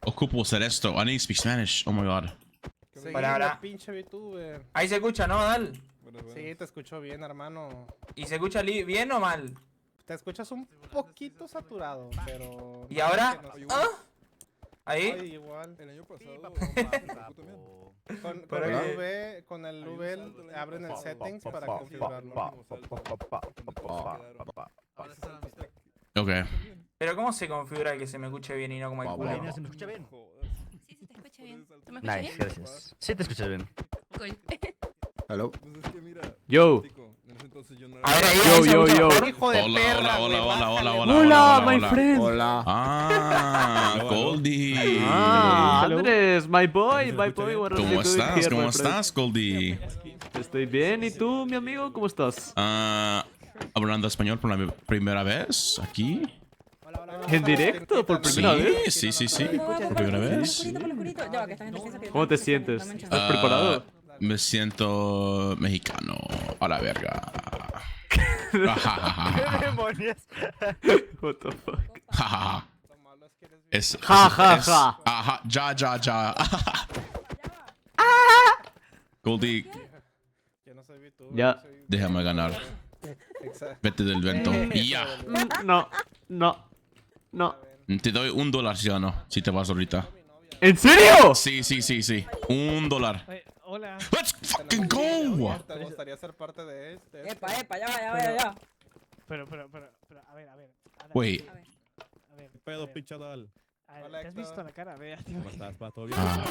Ocupo hacer esto. I need to speak Spanish. Oh my god. Para ahora. Pinche VTuber. Ahí se escucha, ¿no, Dal? Sí, te escucho bien, hermano. ¿Y se escucha bien o mal? Te escuchas un poquito saturado, pero... ¿Y ahora? ¿Ah? Ay, ¿Ahí? igual. El año pasado. Con el V abren el settings para configurarlo. Ok. Pero ¿cómo se configura que se me escuche bien y no como el culo? ¿Se me escucha bien? Sí, sí te escucha bien. ¿Tú me escuchas Nice, bien? gracias. Sí te escuchas bien. Cool. Hello. Pues es que mira, Yo. tico, en ese entonces yo no A ver, ahí, Yo, ahí se yo, escucha yo. mejor. Hijo de Hola, perra, hola, güey, hola, hola, bájale. hola, Hola, my hola. friend. Hola. Ah, Goldie. Ah, Hello. Andrés, my boy, what are ¿Cómo you doing estás? here, ¿Cómo my friend? estás, Goldie? Estoy bien, ¿y tú, mi amigo? ¿Cómo estás? Hablando español por la primera vez aquí. ¿En directo? ¿Por primera vez? Sí, sí, sí. Por primera vez. ¿Cómo te sientes? ¿Estás preparado? Me siento mexicano. A la verga. ¿Qué demonios? What the fuck? Es, Ja, ja, ja. Ajá, ya. Goldie, Yo no soy VTuber. Ya. yo soy- déjame ganar. Exacto. Vete del vento. Y ya. No. Te doy $1 si gano. Si te vas ahorita. ¿En serio? Sí. $1. Hola. Let's fucking go. ¿Te gustaría ser parte de este? Epa, ya. Pero, a ver. Wait. A ver. Pedo, pichadal. Hola, ¿Te has Héctor. visto la cara? Vea, tío. ¿Cómo estás? ¿Va todo bien? Ah,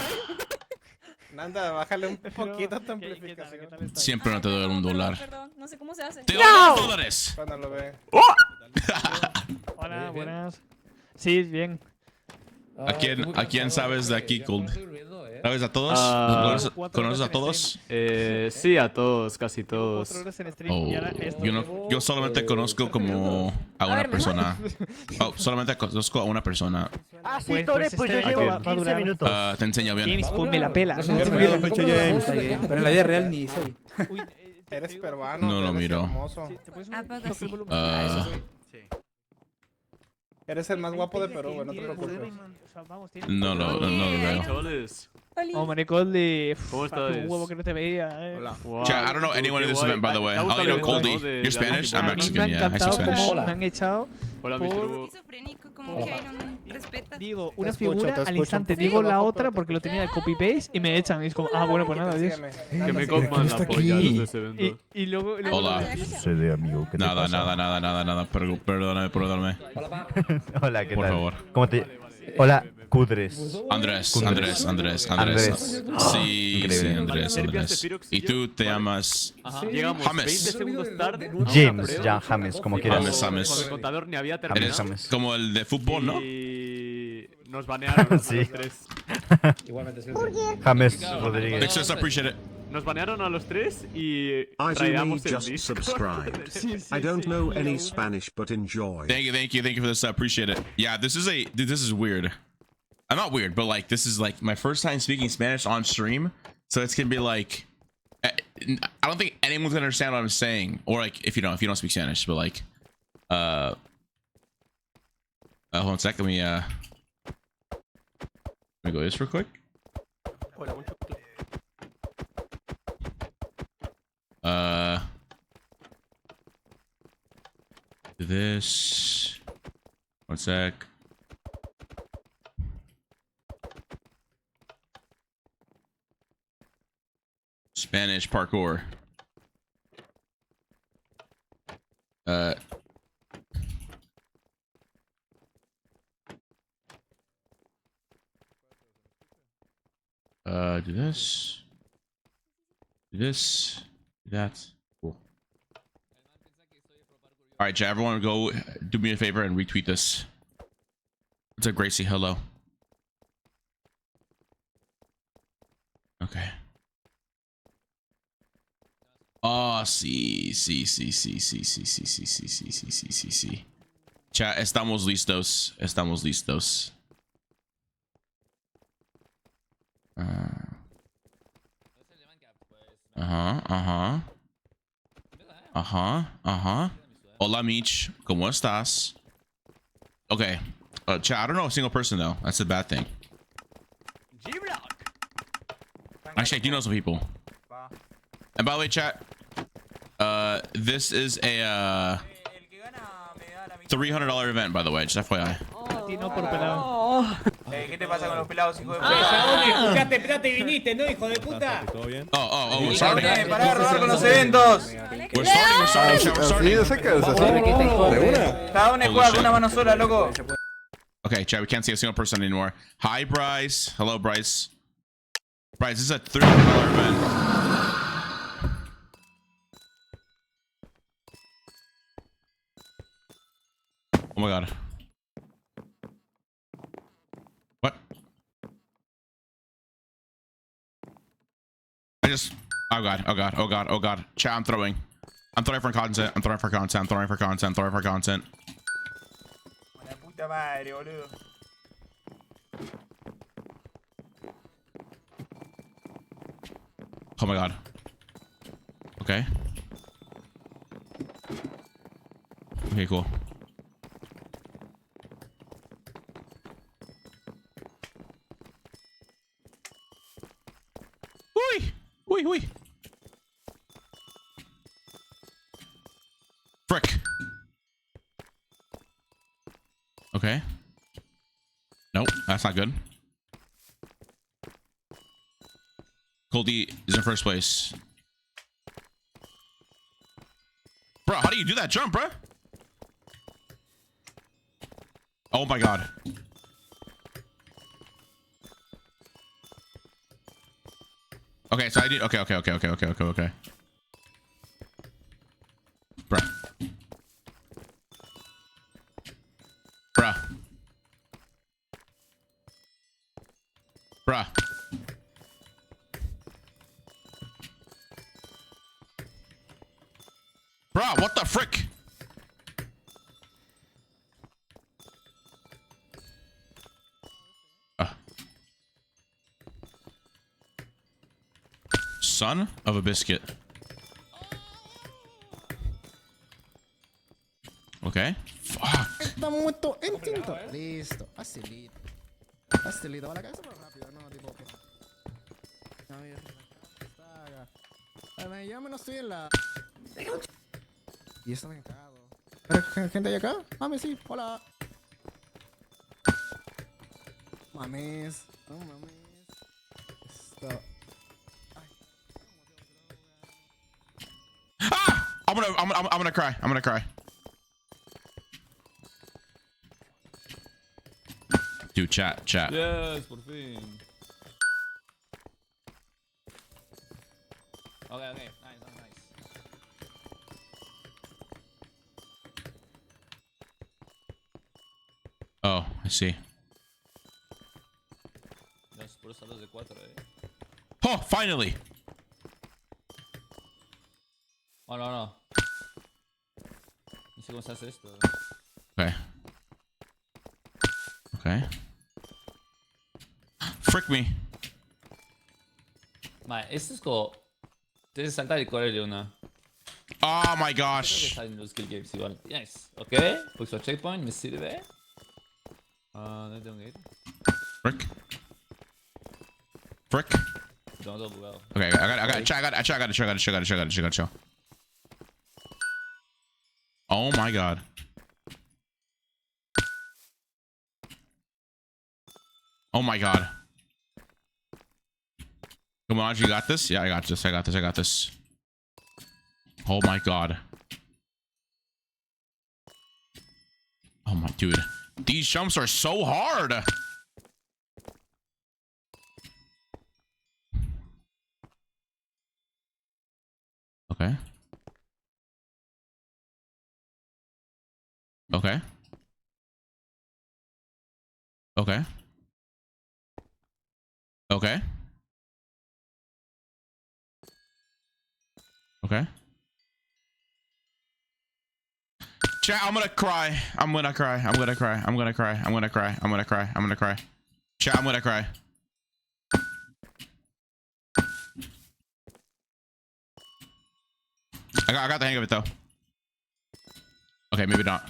Nanda, bájale un Pero, poquito tu ¿qué amplificación. tal está? siempre no te doy $1. Perdón, no sé cómo se hace. Te doy $2. Cuando lo ve. Hola, buenas. Sí, bien. ¿A quién sabes de aquí, Gold? ¿Sabes a todos? ¿Conoces a todos? Sí, a todos, casi 4 todos. horas en stream Oh, y ahora esto. yo solamente conozco como a una persona. Oh, solamente conozco a una persona. Ah, sí, Pues- Tore, pues pues yo este llevo va a 15 durar. minutos. Te enseño bien. James, ponme la pela. Pecho James. Pero en la vida real ni soy. Uy, Eres peruano. No lo eres miro. hermoso. Sí, ¿te puedes ¿A subir poco el sí? volumen? Ah, Eres el más guapo de Perú, güey, no te Tienes- preocupes. o sea, vamos, tienes- no lo veo. Chavales, Oh, Manicoldi. ¿Cómo estás? Un huevo que no te veía, Hola. wow. Chat, I don't know anyone in this event, by the way. All you know, Goldie. You're Spanish? I'm A mí me Mexican, ha yeah. I speak encantado Spanish. cómo me han echado. Hola, por- Mr. Esquizofrénico, como que no respeta. Digo una escucho, figura te al escucho. instante, Sí, digo la bajo, otra pero te porque lo tenía de copy-paste y me echan. Y es como, bueno, pues nada, adiós. Sígueme. Que Nanda, me sígueme. coman la polla desde ese evento. Y luego... Hola. Sucede, amigo, ¿qué te Nada. Perdóname. Hola, ¿qué Por tal? favor. ¿Cómo te...? Hola, Qndres. Andrés. Andrés. Sí, Increíble. Andrés. Y tú te llamas Llegamos James. 20 segundos tarde. a una James, prueba. ya, James, como quieras. James. Cuando el contador ni había terminado. Eres James. como el de fútbol, ¿no? Y nos banearon a Sí. los tres. Igualmente soy. James Rodríguez. It's just appreciate it. Nos banearon a los tres y I do need traíamos el just Discord. subscribed. Sí, sí, I don't sí, know y any luego- Spanish, but enjoy. Thank you for this. I appreciate it. Yeah, this is weird. I'm not weird, but like this is like my first time speaking Spanish on stream, so it's gonna be like I don't think anyone's gonna understand what I'm saying, or like if you don't speak Spanish, but like hold on a sec. Let me go this real quick. Do this. One sec. Spanish parkour. Do this. Do this. Do that. Cool. All right, chat. Everyone, go do me a favor and retweet this. It's a Gracie. Hello. Okay. Oh, sí. Chat, estamos listos. Ajá. Hola, Mitch. ¿Cómo estás? Okay. Chat, I don't know a single person though. That's a bad thing. Actually, I do know some people. Va. And by the way, chat, this is a El que gana me da la mitad. $300 event, by the way, just FYI. A ti no por pelado. ¿Qué te pasa con los pelados, hijo de Chabón, puta? escuchaste plata y viniste, ¿no, hijo de puta? ¿Todo bien? Oh, we're starting. Pará de robar con los eventos. We're starting, chat, we're starting. Cada uno juega con una mano sola, loco. Okay, chat, we can't see a single person anymore. Hi, Bryce. Hello, Bryce. Bryce, this is a $300 event. Oh my god. What? Oh god, oh god, oh god, oh god. Chat, I'm throwing. I'm throwing for content. I'm throwing for content. I'm throwing for content. I'm throwing for content. La puta madre, boludo. Oh my god. Okay. Okay, cool. Whee! Whee, whee! Frick. Okay. Nope, that's not good. Coldy is in first place. Bro, how do you do that jump, bro? Oh my god. Okay, so I did. Okay. Bruh. Bruh. Bruh. Bruh, what the frick? Son of a biscuit. Okay. Fuck. Está muerto en tinto. Listo. Facilito. Facilito. Va la cabeza pero rápido, no, tipo. A ver. Saga. A ver, ya menos estoy en la. Y está bien cagado. ¿Pero gente hay acá? Mames, sí. Hola. Mames. No mames. Esto. Ah! I'm gonna cry. I'm gonna cry. Dude, chat. Yes, por fin. Okay, nice. Oh, I see. Los puros saldos de 4, Oh, finally. Oh, no. No sé cómo se hace esto. Okay. Frick me. Vale, esto es como... Tienes que saltar y correr de una. Oh my Creo que gosh. salen los kill games igual. Nice. Ok. Pulso checkpoint, me sirve. ¿Dónde tengo que ir? Frick. Tengo todo bugado. Okay, I got to show. Oh my god. Oh my god. Come on, you got this? Yeah, I got this. Oh my god. Oh my dude. These jumps are so hard. Okay. Okay. Okay. Okay. Okay. Chat, I'm gonna cry. Chat, I'm gonna cry. I got the hang of it though. Okay, maybe not.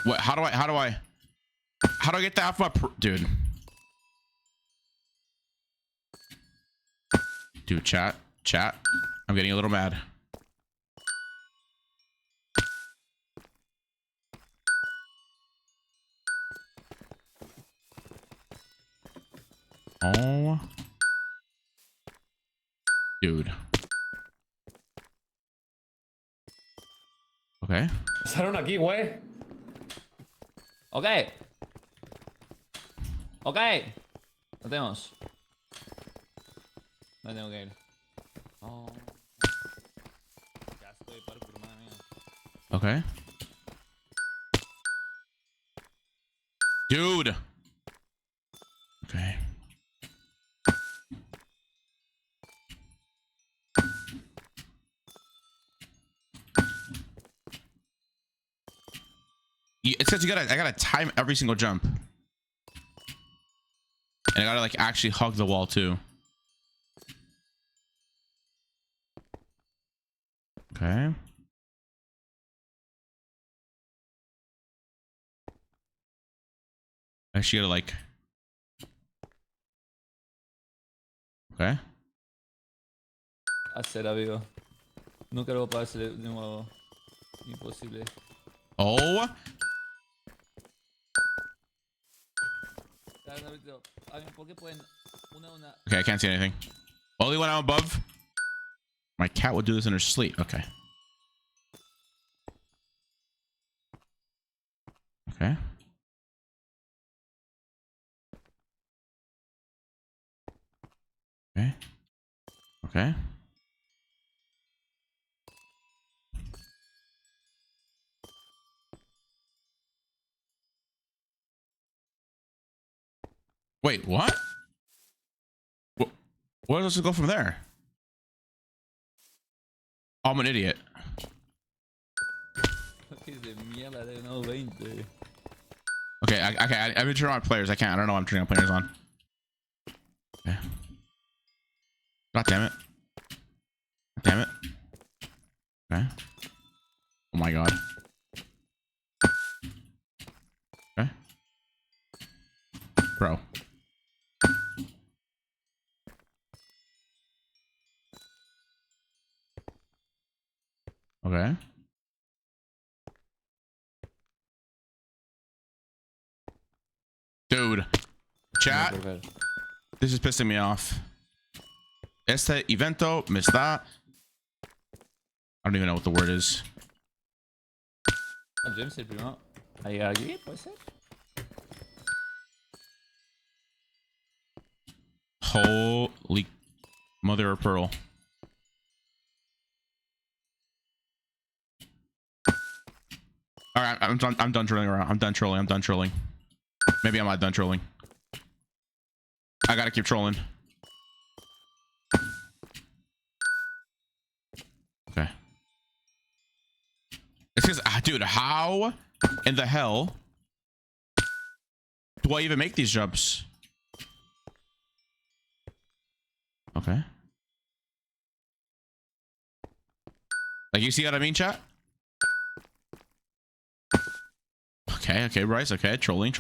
What? How do I get that off my dude? Dude, chat. I'm getting a little mad. Oh, dude. Okay. Pasaron aquí, güey. Ok. Ok. Lo tenemos. Me tengo que ir. Oh. Qué asco de parkour, madre mía. Okay. Dude. Okay. It says I gotta time every single jump. And I gotta like actually hug the wall too. Okay. Actually gotta like. Okay. Hacer, amigo. Nunca lo voy a poder hacer de nuevo. Imposible. Oh. ¿Por qué pueden una? Okay, I can't see anything. Only when I'm above. My cat would do this in her sleep. Okay. Okay. Okay. Okay. Wait, what? Where does it go from there? Oh, I'm an idiot. Que de mierda de no 20. Okay, I've been turning on players. I don't know what I'm turning on players on. Okay. God damn it. God damn it. Okay. Oh my god. Okay. Bro. Okay. Dude. Chat. This is pissing me off. Este evento me está. I don't even know what the word is. Ah, James el primero a llegar aquí, puede ser. Holy mother of pearl. All right, I'm done trolling around. I'm done trolling. Maybe I'm not done trolling. I gotta keep trolling. Okay. It's because, dude, how in the hell do I even make these jumps? Okay. Like, you see what I mean, chat? Okay, Bryce. Okay, trolling.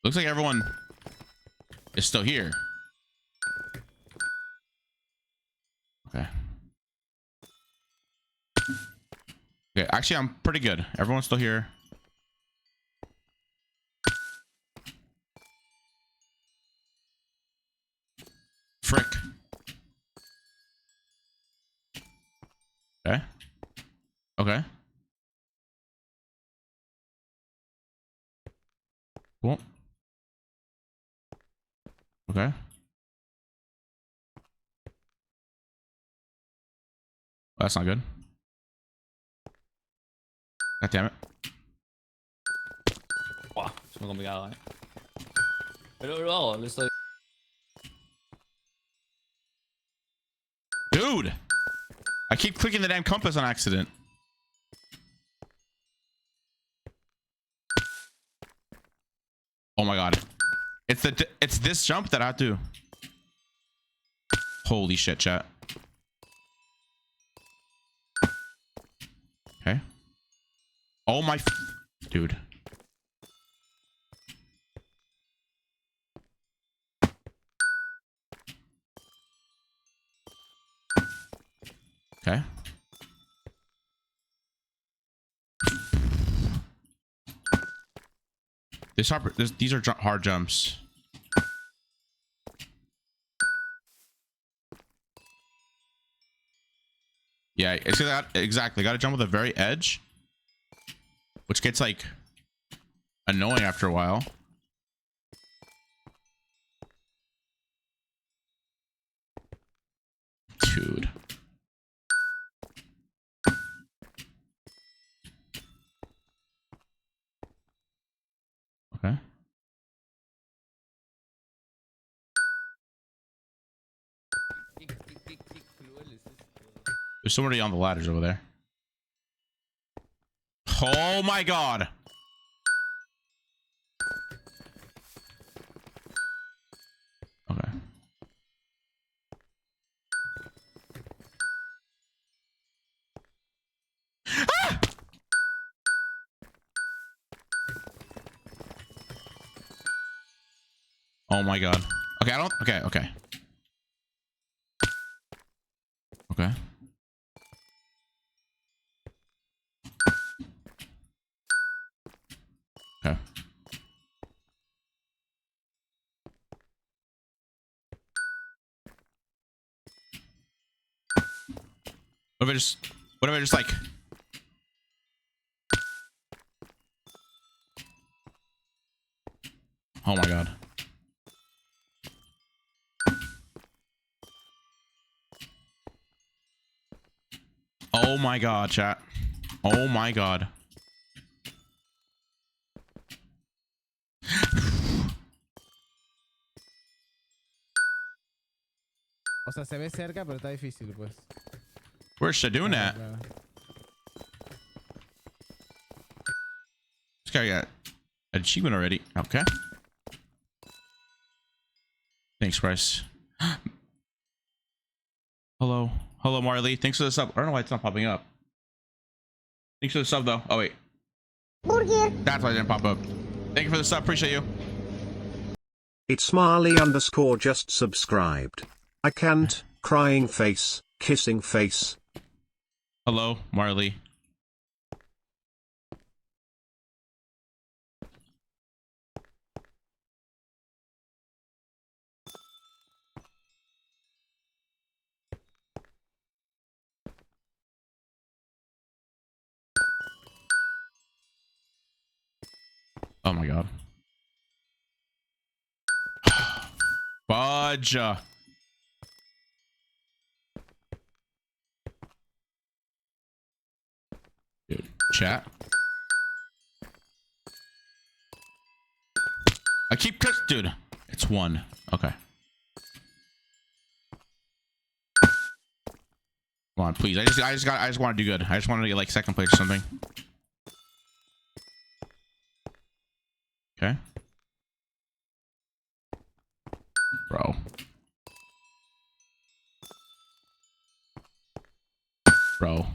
Looks like everyone is still here. Okay. Okay, actually, I'm pretty good. Everyone's still here. Frick. Okay. Okay. Cool. Okay. That's not good. God damn it. Wow, es muy complicado, Pero lo hago, le estoy. Dude! I keep clicking the damn compass on accident. Oh my god. It's this jump that I have to. Holy shit, chat. Okay. Oh my, dude. Okay. These are hard jumps. Yeah, exactly. Got to jump with the very edge, which gets like annoying after a while. Dude. Okay. There's somebody on the ladders over there. Oh my god. Okay. Ah! Oh my god. Okay, I don't. Okay, okay. Okay. Okay. What if I just like. Oh my god. Oh my god, chat. Oh my god. O sea, se ve cerca, pero está difícil, pues. Where's she doing that? Claro. This guy got an achievement already. Okay. Thanks, Bryce. Hello. Hello, Marley. Thanks for the sub. I don't know why it's not popping up. Thanks for the sub, though. Oh, wait. That's why it didn't pop up. Thank you for the sub. Appreciate you. It's Marley_ just subscribed. I can't. Crying face. Kissing face. Hello, Marley. Oh my god. Fudge. Dude, chat. I keep dude. It's one. Okay. Come on, please. I just want to do good. I just want to get like second place or something. Okay. Bro. Bro.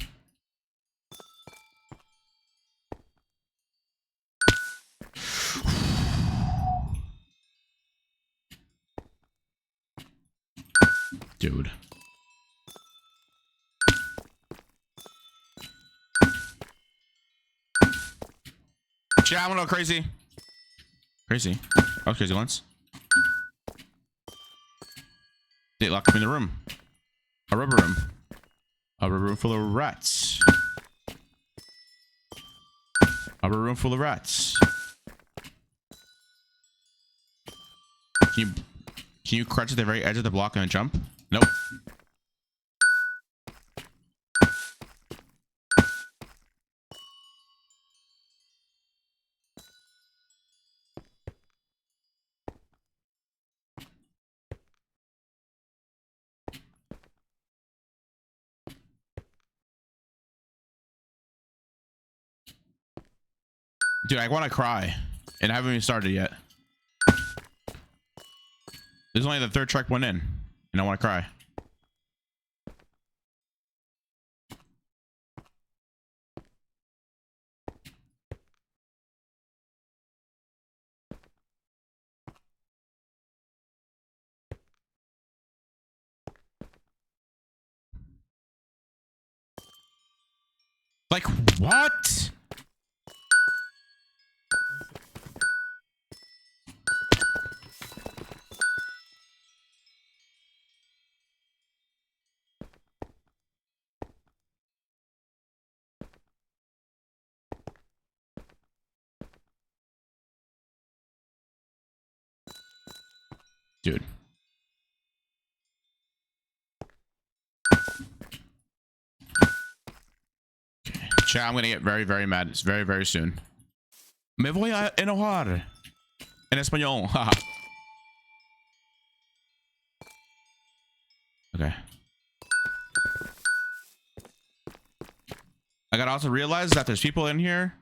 Dude. Chat, I'm gonna go crazy. Crazy. I was crazy once. They locked me in the room. A rubber room. A rubber room full of rats. A rubber room full of rats. Can you crouch at the very edge of the block and jump? Nope. Dude, I want to cry. And I haven't even started yet. This is only the third checkpoint in. And I want to cry. Like, what? Dude. Okay. Chat, I'm gonna get very, very mad. It's very, very soon. Me voy a enojar. En español. Haha. Okay. I gotta also realize that there's people in here.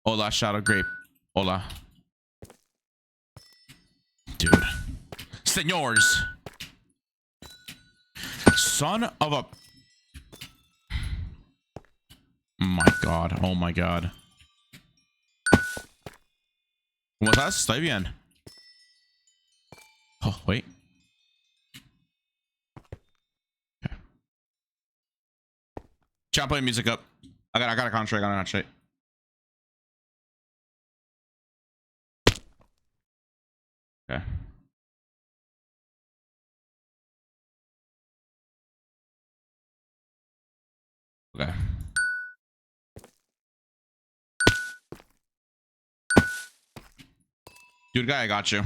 Hola, Shadow Grape. Hola. Dude. Senors. Son of a... My God. Oh my God. ¿Cómo estás? Estoy bien. Oh, wait. Okay. Chat, play music up. I got a concentrate. I gotta concentrate. Okay. Okay. Dude, guy, I got you.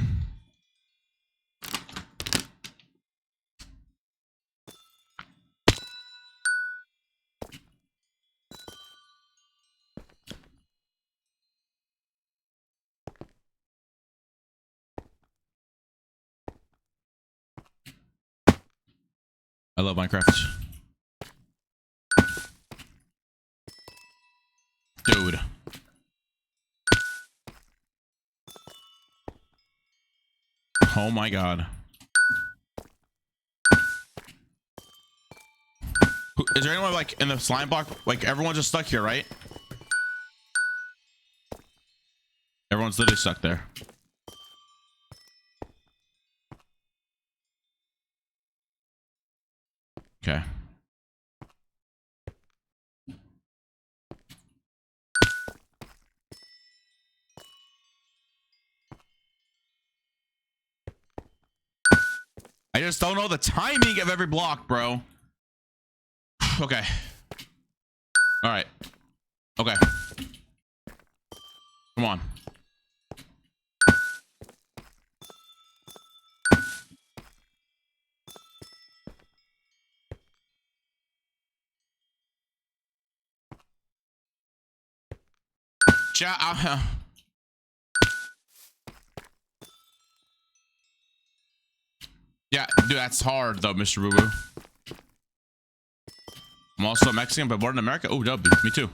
I love Minecraft. Dude. Oh my God. Is there anyone like in the slime block? Like everyone's just stuck here, right? Everyone's literally stuck there. Okay. I just don't know the timing of every block, bro. Okay. All right. Okay. Come on. Yeah, dude, that's hard though, Mr. Boo Boo. I'm also Mexican, but born in America. Oh, dub, me too.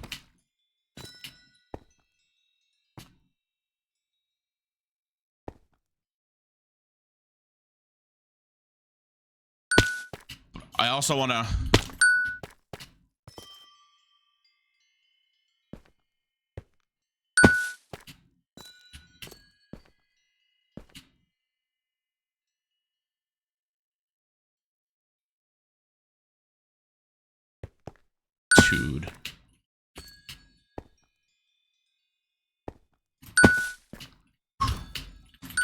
I also want to. Dude.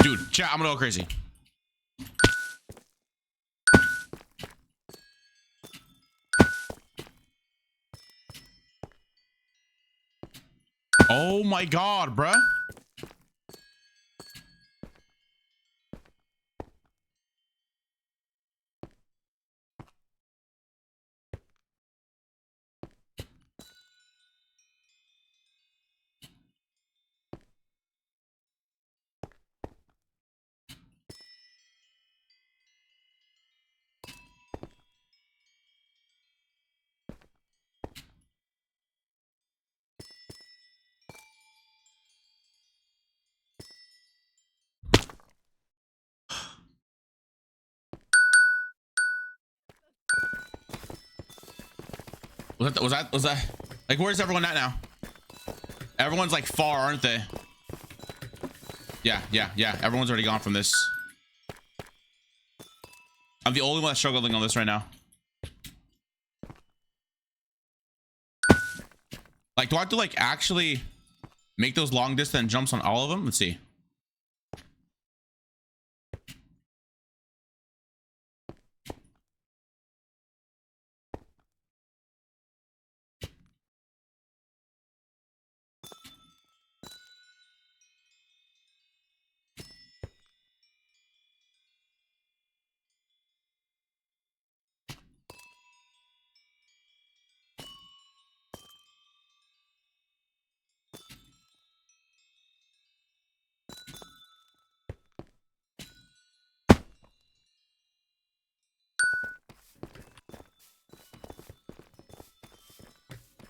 Dude, chat, I'm gonna go crazy. Oh my God, bruh. Was that like, where's everyone at now? Everyone's like far, aren't they? Yeah. Everyone's already gone from this. I'm the only one that's struggling on this right now. Like, do I have to like actually make those long distance jumps on all of them? Let's see.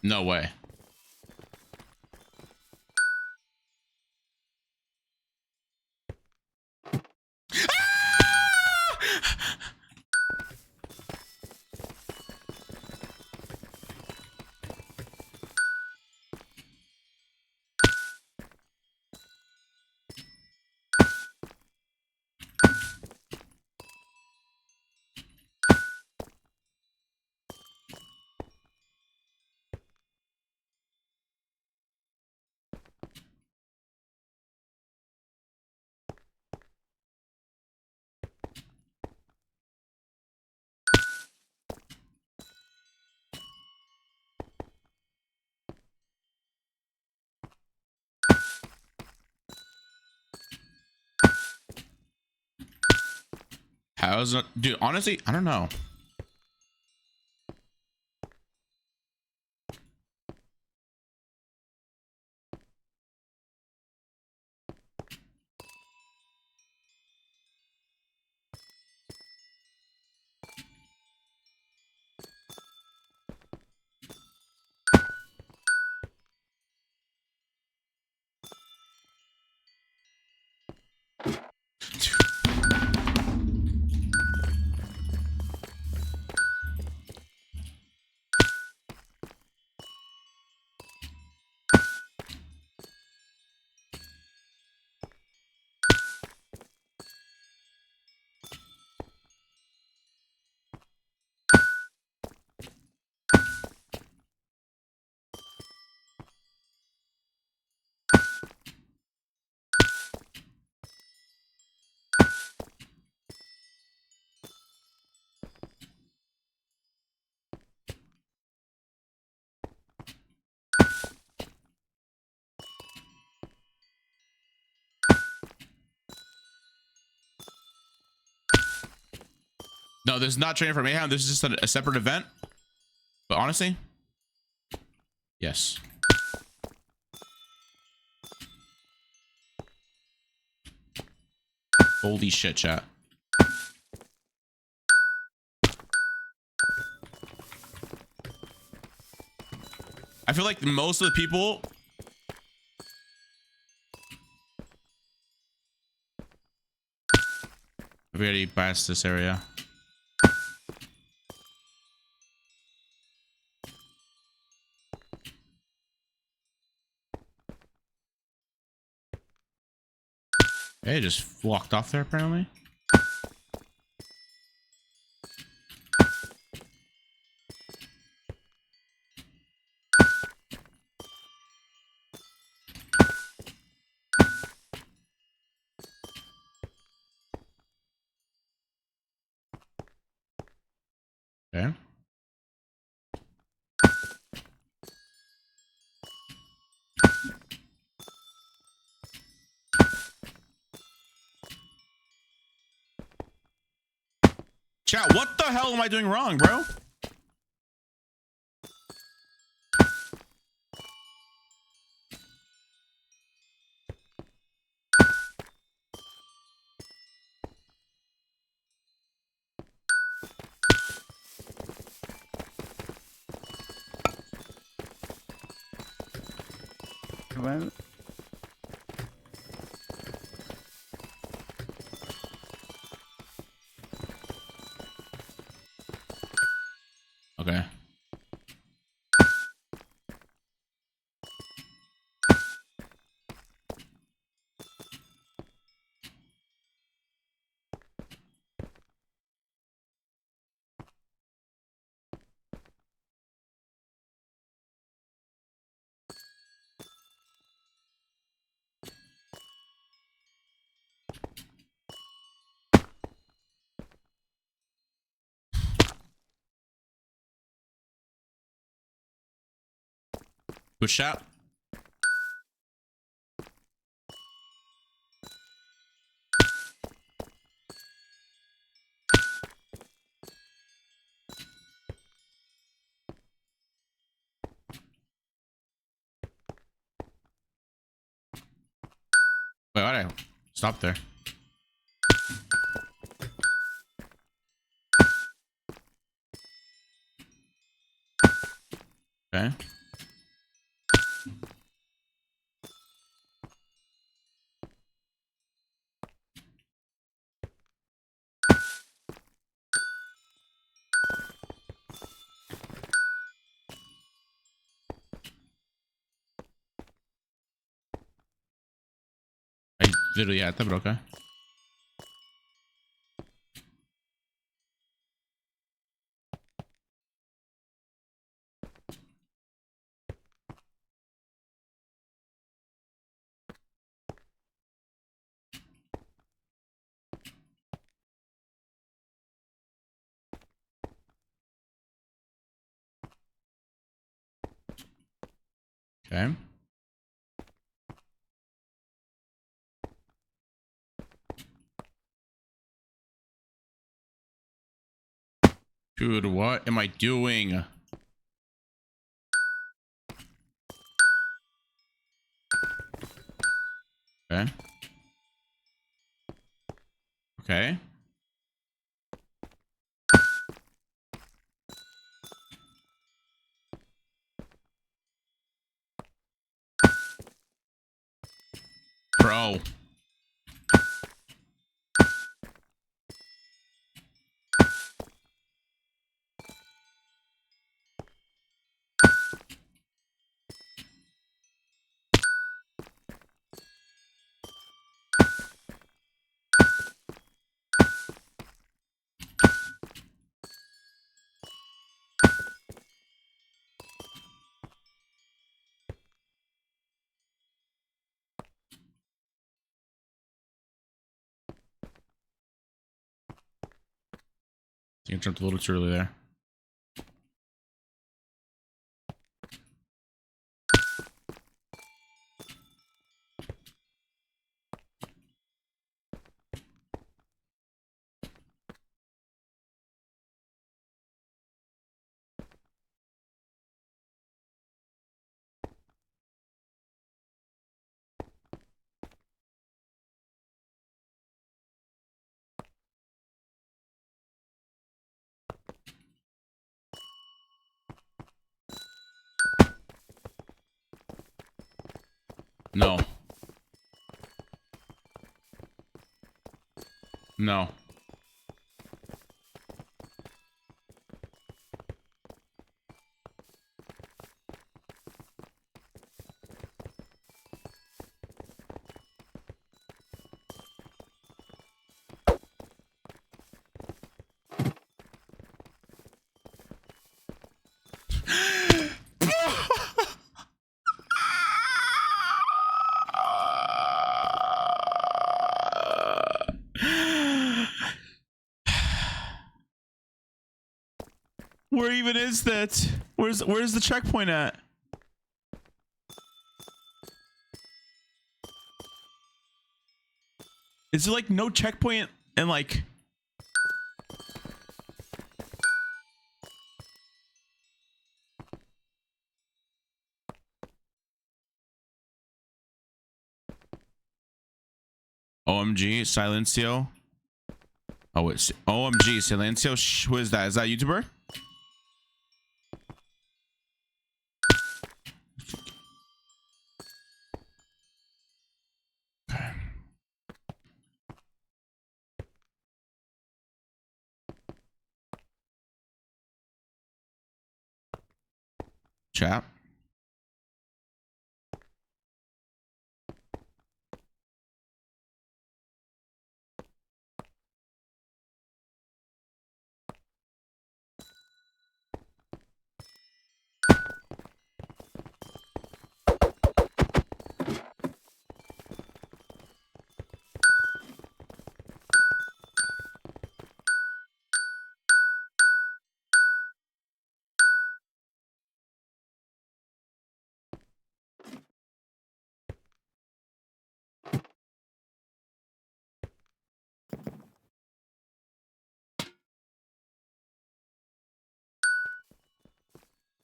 No way. How's it, dude? Honestly, I don't know. No, this is not training for Mayhem. This is just a separate event. But honestly, yes. Holy shit, chat. I feel like most of the people have already passed this area. Hey, just walked off there apparently. Okay. Chat, what the hell am I doing wrong, bro? Well, Okay. Push out. Wait, why'd I stop there? Okay. I literally had that, but okay. Okay. Dude, what am I doing? Okay. Okay. Bro. You jumped a little too early there. No. No. Where even is that? Where's the checkpoint at? Is there like no checkpoint and like OMG Silencio? Oh, it's OMG Silencio. Who is that? Is that a YouTuber? Chat.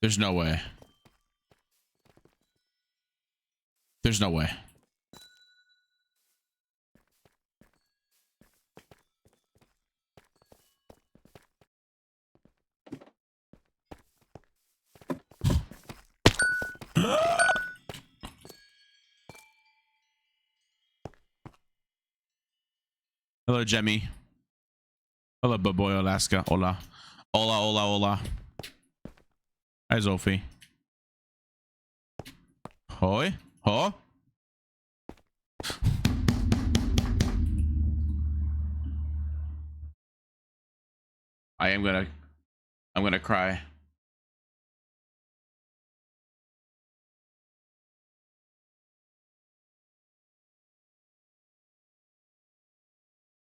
There's no way. There's no way. Hello, Jemmy. Hello, boy, Alaska. Hola. Hola, hola, hola. Hi, Zophie. Hoi? Ho? I'm gonna cry.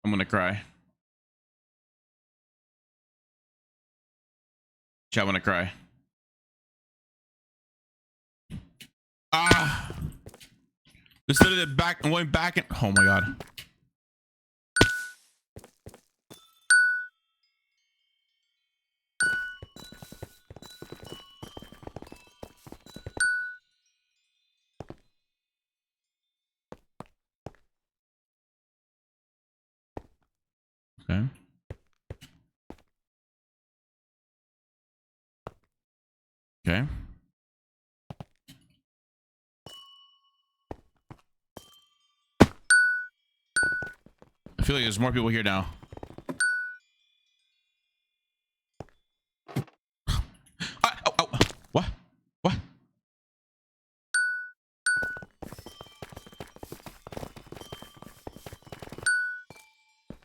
I'm gonna cry. Chat, I'm gonna cry. Ah! This literally back and went back and oh my god. Okay. Okay. I feel like there's more people here now. What? What?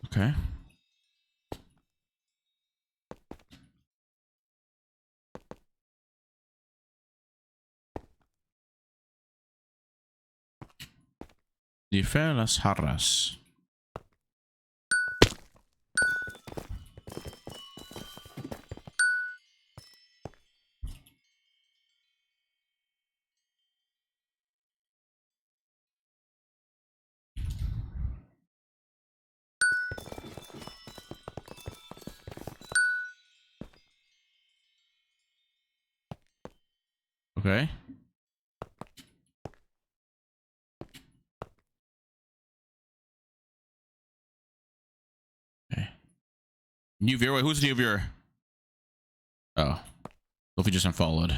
Okay. Dife las jarras. Okay. Okay. New viewer? Wait, who's the new viewer? Oh. Sophie just unfollowed.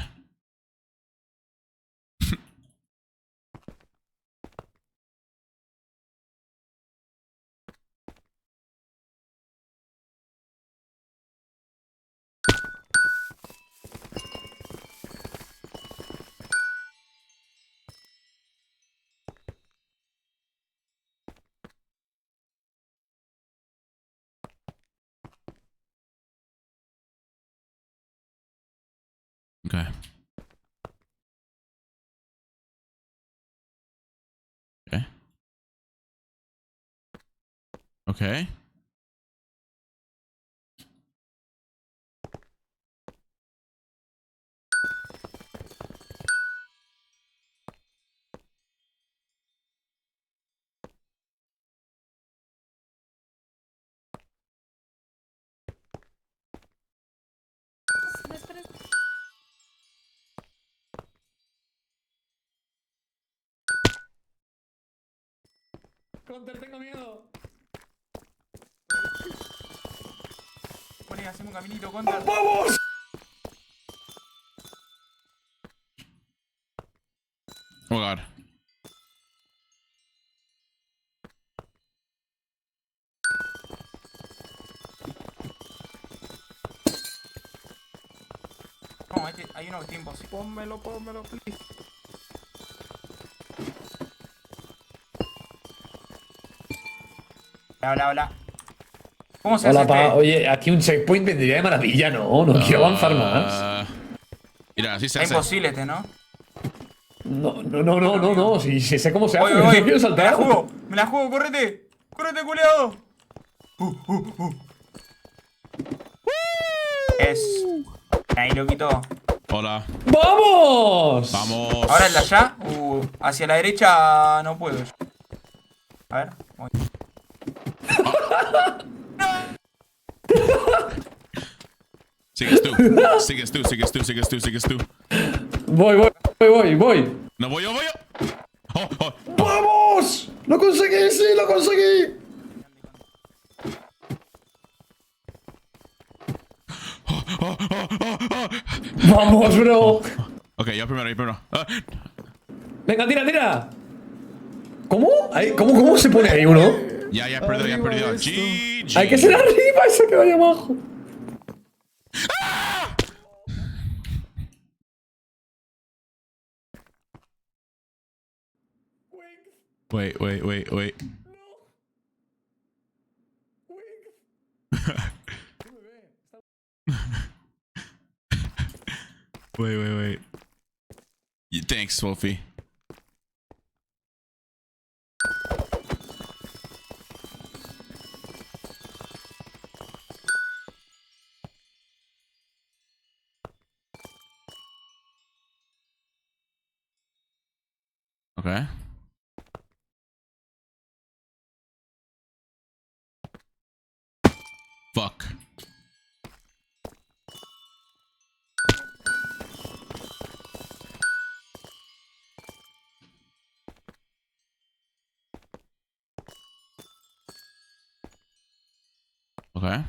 Okay. Okay. Okay. Counter, tengo miedo. Bueno, hacemos un caminito contra. ¡Vamos! Oh god. No, hay unos tiempos. Sí. Pónmelo, please. Hola, hola. ¿Cómo se hace este? Oye, aquí un checkpoint vendría de maravilla, ¿no? No quiero avanzar más. Mira, así se Es hace. imposible este, ¿no? No. Si sé cómo se hace, Oye, no quiero me la saltar. juego, córrete. Córrete, culeado. Es. Ahí lo quito. Hola. ¡Vamos! Vamos. Ahora el de allá. Hacia la derecha no puedo. A ver. Voy. Sigues tú. Sigues tú, sigues tú, sigues tú, sigues tú. Voy. No voy yo, voy yo. Oh, oh. ¡Vamos! ¡Lo conseguí! ¡Sí, lo conseguí! ¡Vamos, bro! Ok, yo primero, yo primero. Venga, tira. ¿Cómo? ¿Cómo se pone ahí uno? Ya perdió, ya perdió. GG. Hay que ser arriba y se queda ahí abajo. Wait. wait. Thanks, Wolfie. Okay. Fuck. Okay.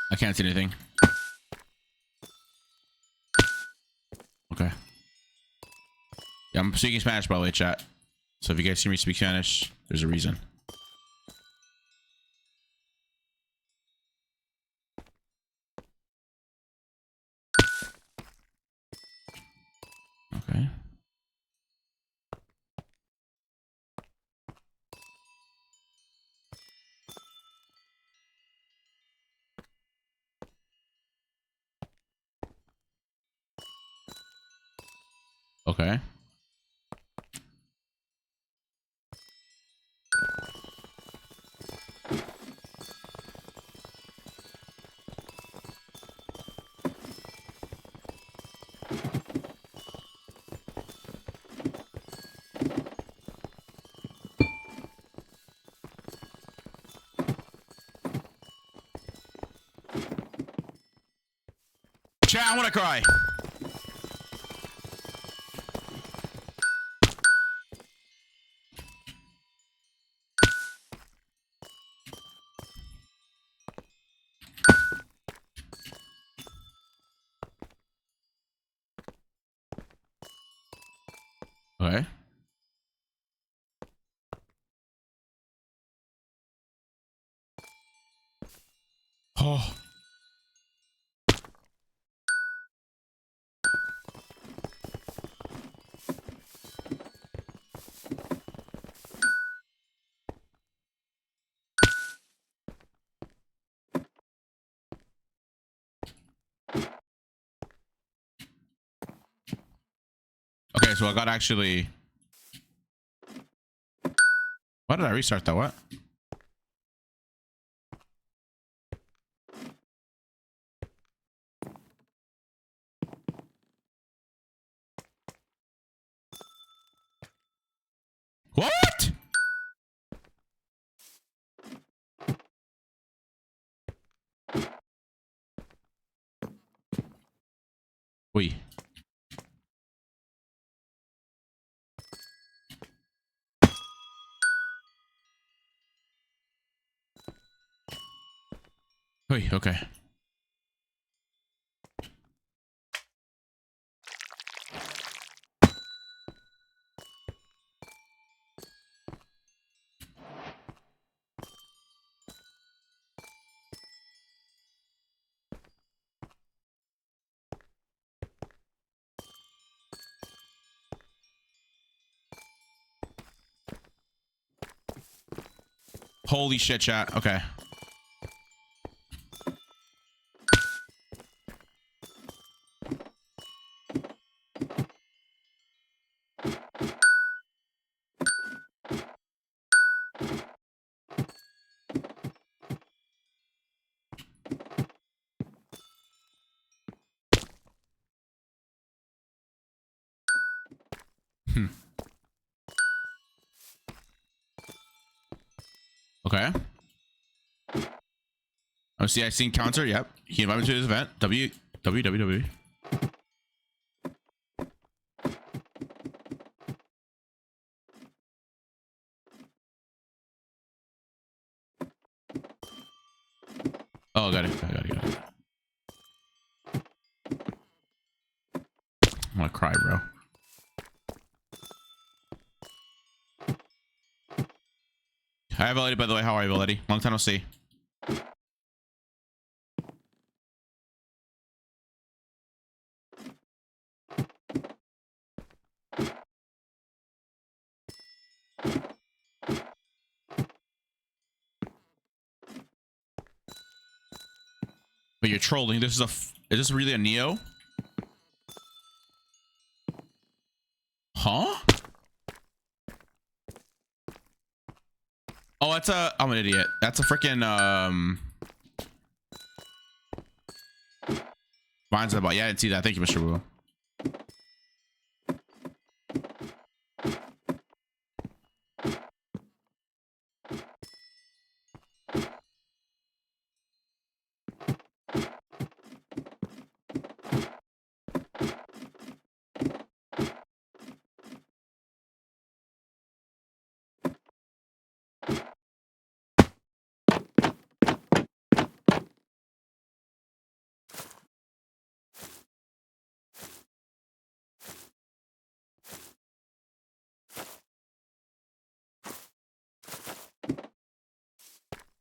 I can't see anything. Okay. Yeah, I'm speaking Spanish, by the way, chat. So if you guys see me speak Spanish, there's a reason. Okay. Okay. Chat, I wanna cry. Okay. Oh. Okay, so I got actually. Why did I restart that? What? What? Wait. Wait, okay. Holy shit, chat. Okay. Okay. Oh, see, I seen counter. Yep. He invited me to this event. W. Oh, got it. Got it. I'm gonna cry, bro. Hi, Valeti, by the way. How are you, Valeti? Long time no see. But you're trolling. This is is this really a Neo? Huh? Oh, that's a. I'm an idiot. That's a freaking Mine's about. Yeah, I didn't see that. Thank you, Mr. Wu.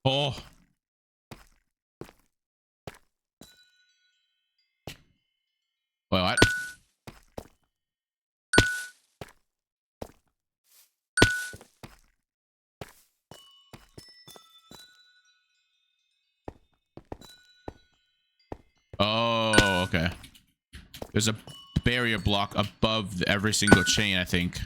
Oh. Wait, what? Oh, okay. There's a barrier block above every single chain, I think.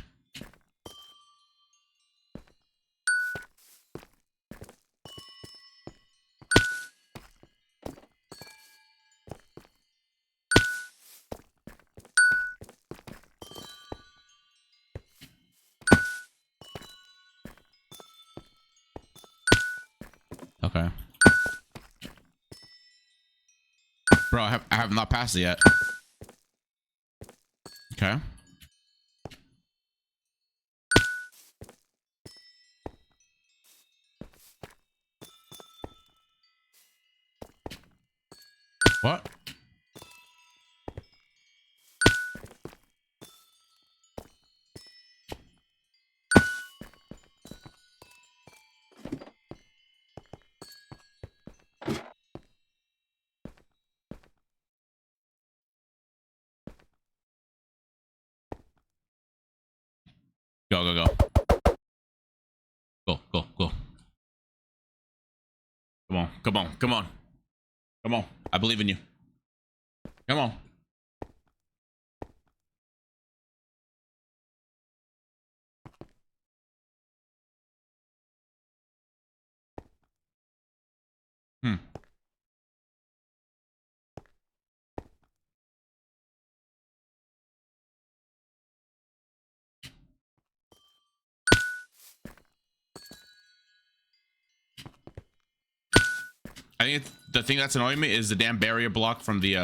Okay. Bro, I have not passed it yet. Okay. What? Go. Go. Come on. I believe in you. Come on. I think the thing that's annoying me is the damn barrier block from the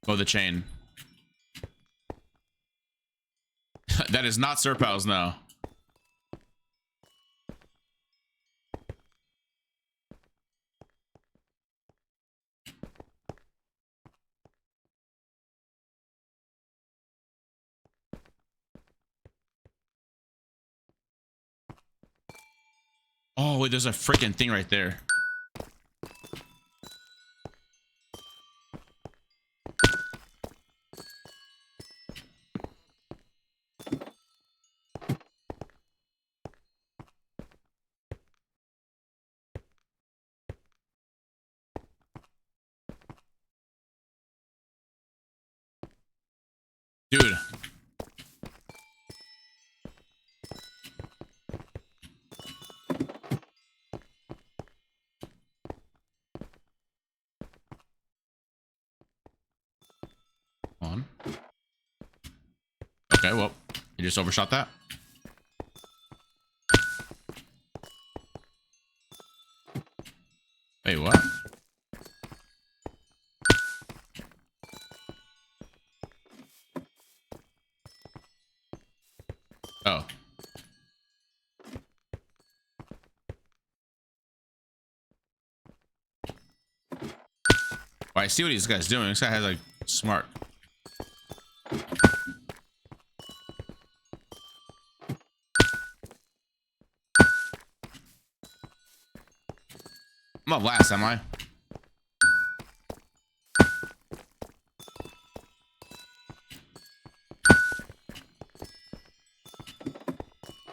the chain. That is not Serpals now. Oh, wait, there's a freaking thing right there. Dude. On. Okay, well, you just overshot that. Wait, what? Oh. Well, I see what this guy's doing. This guy has like smart. I'm not last, am I?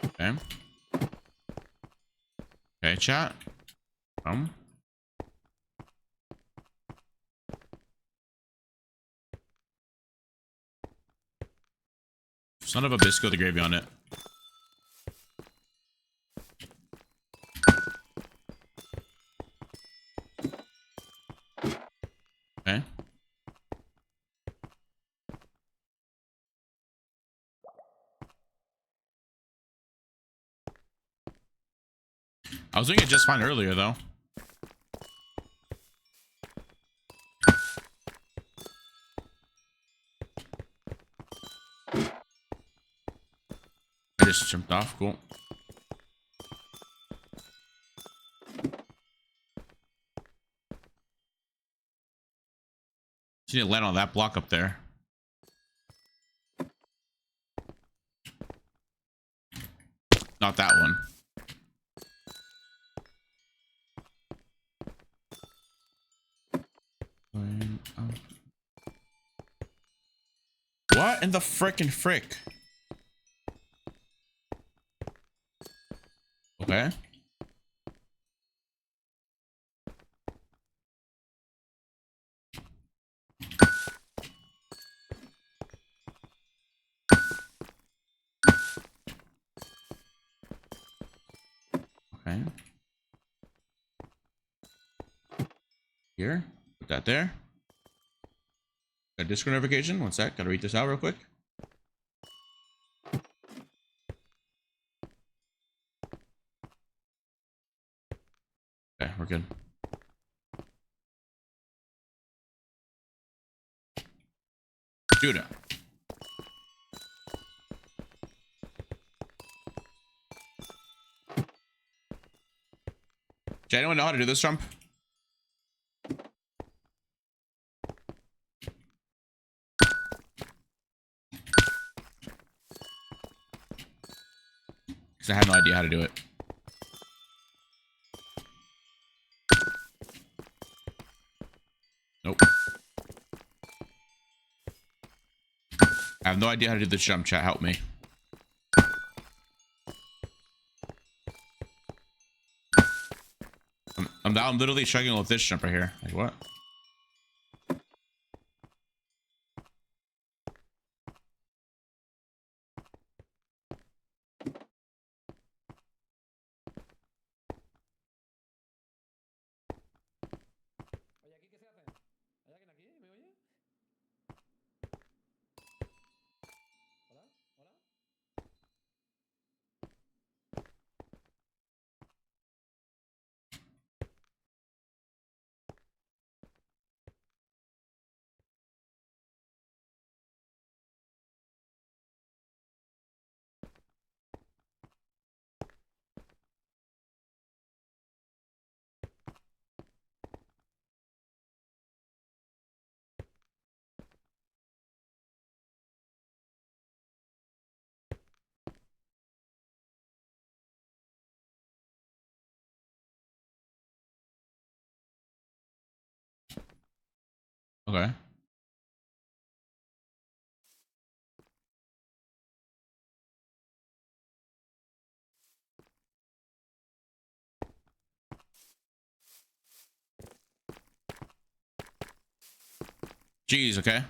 Okay. Okay, chat. Son of a biscuit with the gravy on it. Okay. I was doing it just fine earlier, though. I just jumped off. Cool. You need to land on that block up there. Not that one. What in the frickin' frick? Okay. Okay. Here. Put that there. Got a Discord notification. One sec. Gotta read this out real quick. Okay, we're good. Judah. Does anyone know how to do this jump? Because I had no idea how to do it. Nope. I have no idea how to do this jump, chat. Help me. I'm literally struggling with this jump right here. Like, what? Okay. Jeez, okay.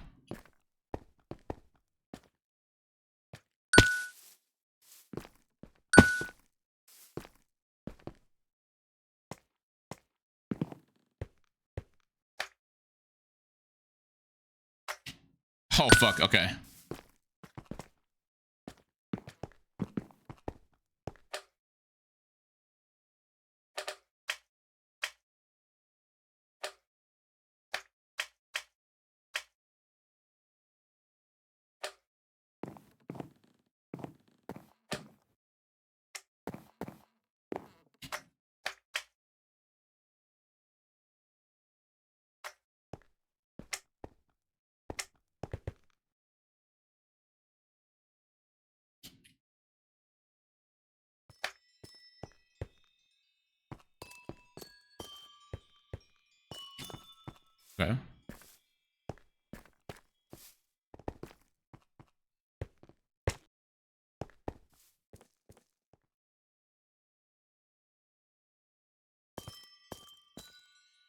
Oh, fuck. Okay. Okay.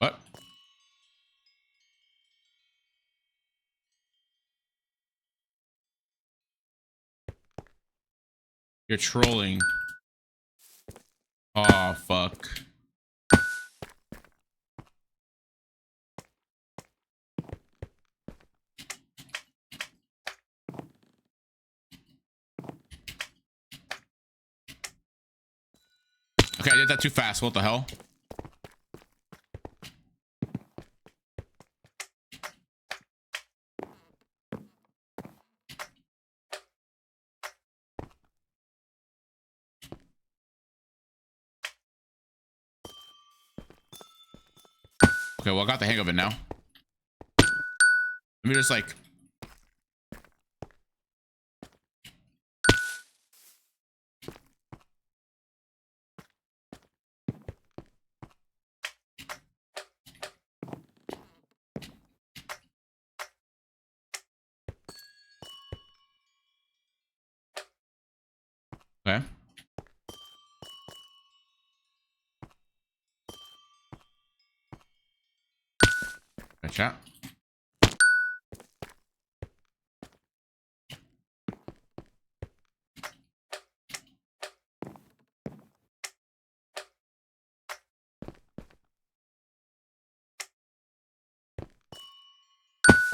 What? You're trolling. Oh, fuck. Okay, I did that too fast. What the hell? Okay, well, I got the hang of it now. Let me just like... Okay. Good chat.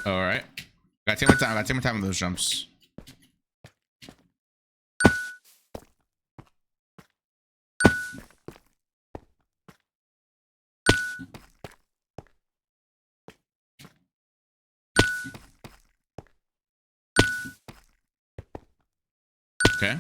All right. Gotta take my time. Gotta take my time on those jumps. Okay.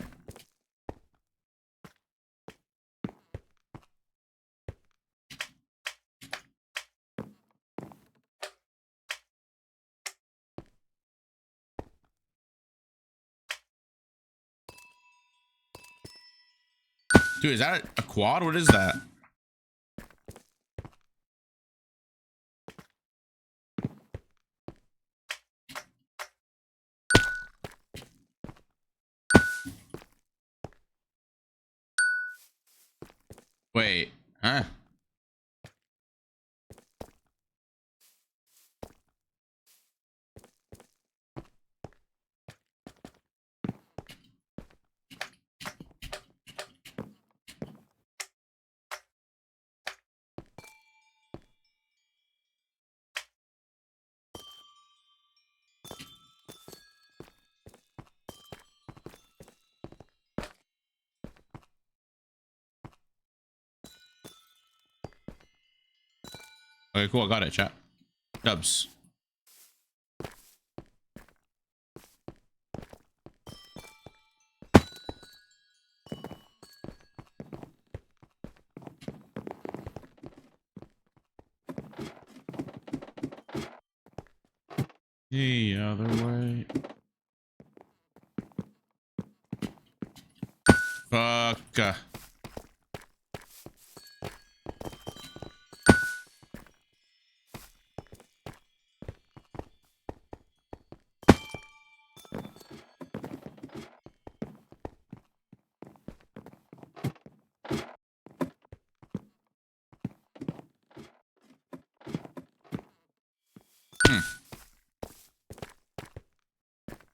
Dude, is that a quad? What is that? Wait. Huh? Okay, cool. I got it, chat. Dubs. The other way. Fuck.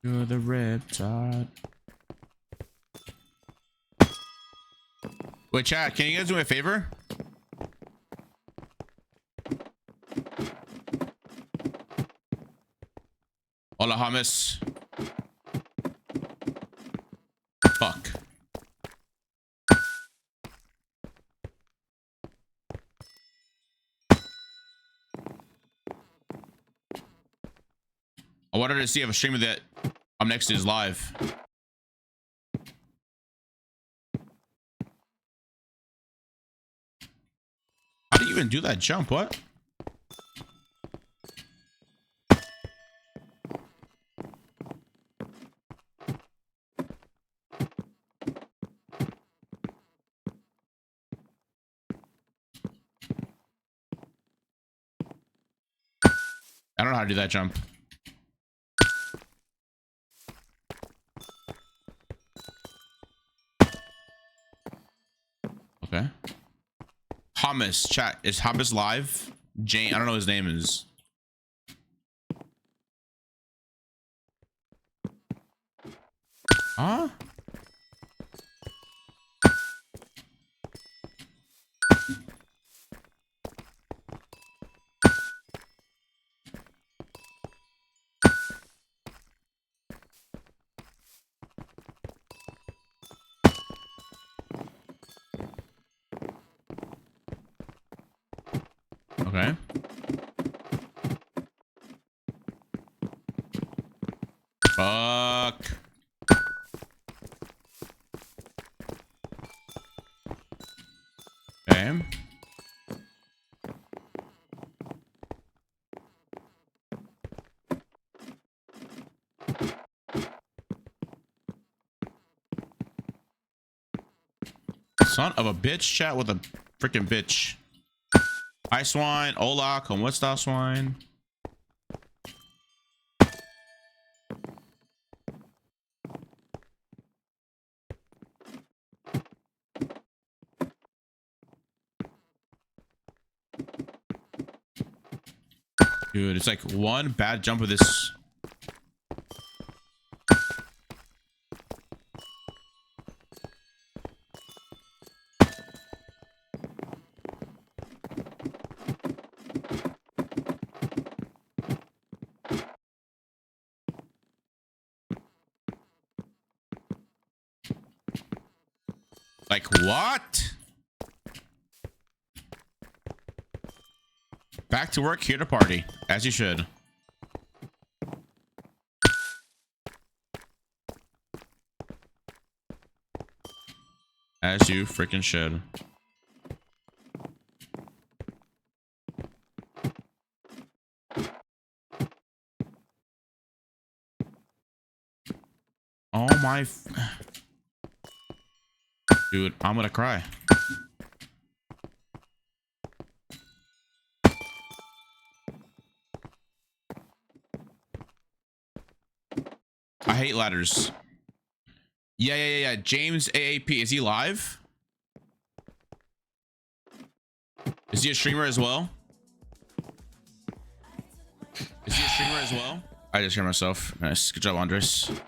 You're the riptide. Wait, chat, can you guys do me a favor? Hola, Hamas. Fuck. I wanted to see if a streamer that I'm next to is live. How do you even do that jump? What? I don't know how to do that jump. Okay. Hamas, chat. Is Hamas live? Jane, I don't know what his name is. Huh? Okay. Fuck. Okay. Son of a bitch, chat with a freaking bitch. Hi, swine. Hola, como esta, swine? Dude, it's like one bad jump of this. Like what? Back to work, here to party, as you should. As you freaking should. Oh my... Dude, I'm gonna cry. I hate ladders. Yeah. James AAP, is he live? Is he a streamer as well? Is he a streamer as well? I just hear myself. Nice. Good job, Qndres.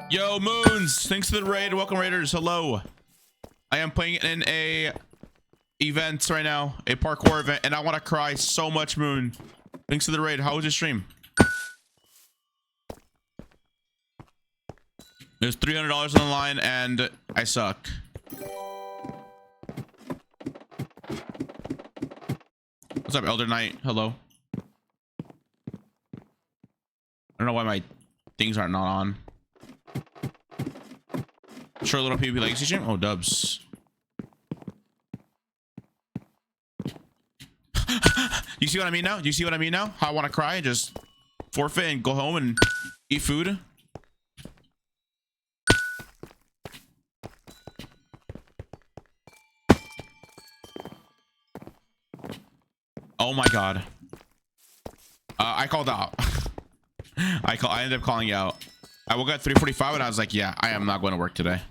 Yo, Moons, thanks for the raid. Welcome, Raiders. Hello. I am playing in a event right now, a parkour event, and I want to cry so much, Moon. Thanks for the raid. How was your stream? There's $300 on the line, and I suck. What's up, Elder Knight? Hello. I don't know why my things aren't not on. Sure, little PvP legacy stream. Oh, dubs. You see what I mean now? You see what I mean now? How I want to cry and just forfeit and go home and eat food. Oh my god. I called out. I ended up calling you out. I woke up at 3:45 and I was like, yeah, I am not going to work today.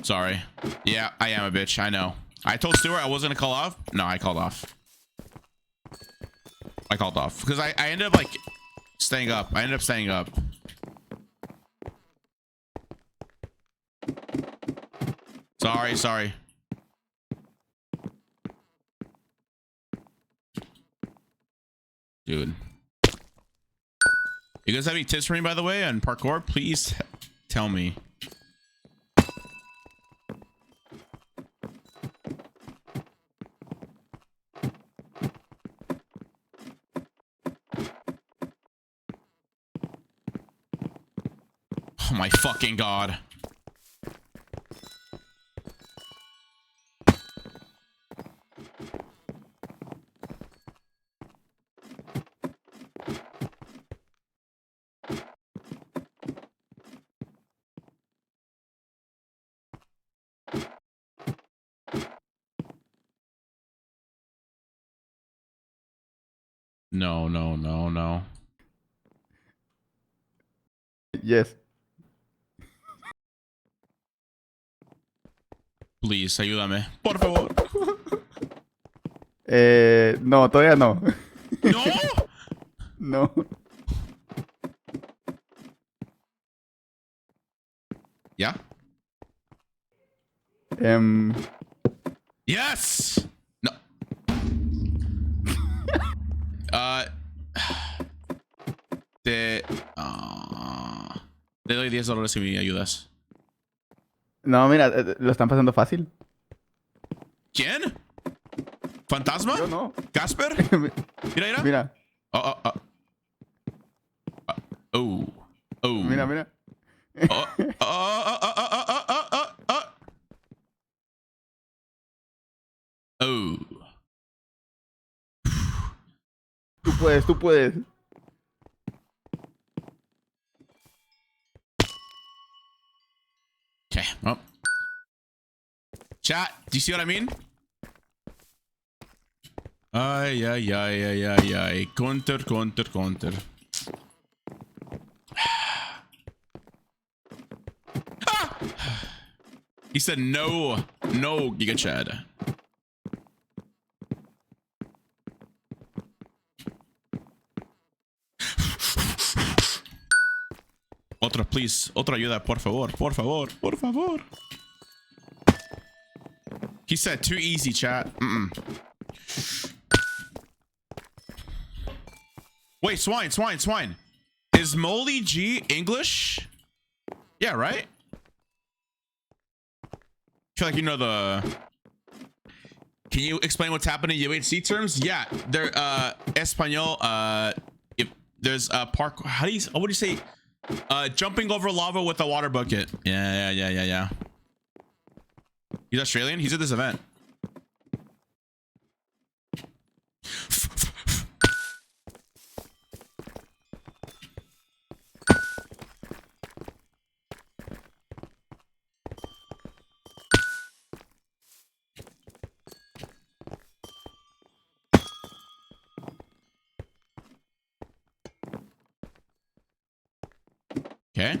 Sorry. Yeah, I am a bitch. I know. I told Stuart I wasn't gonna call off. No, I called off. I called off because I ended up like staying up. I ended up staying up. Sorry. Dude. You guys have any tips for me, by the way, on parkour? Please tell me. Oh my fucking god. No. Yes. Please, ayúdame. Por favor. No, todavía no. No. No. Yeah. Yes. No. Te doy $10 si me ayudas. No, mira, lo están pasando fácil. ¿Quién? ¿Fantasma? Yo no. ¿Casper? Mira. Mira. Oh. Mira. Oh. Tú puedes. Okay, well. Chat, do you see what I mean? Ay. Counter. Ah! He said no, Giga Chad. Otra, please. Otra ayuda, por favor. He said too easy, chat. Wait, swine. Is Molly G English? Yeah, right? I feel like you know the... Can you explain what's happening in UHC terms? Yeah, they're Espanol. If there's a park, what do you say? Jumping over lava with a water bucket. Yeah. He's Australian. He's at this event. Okay.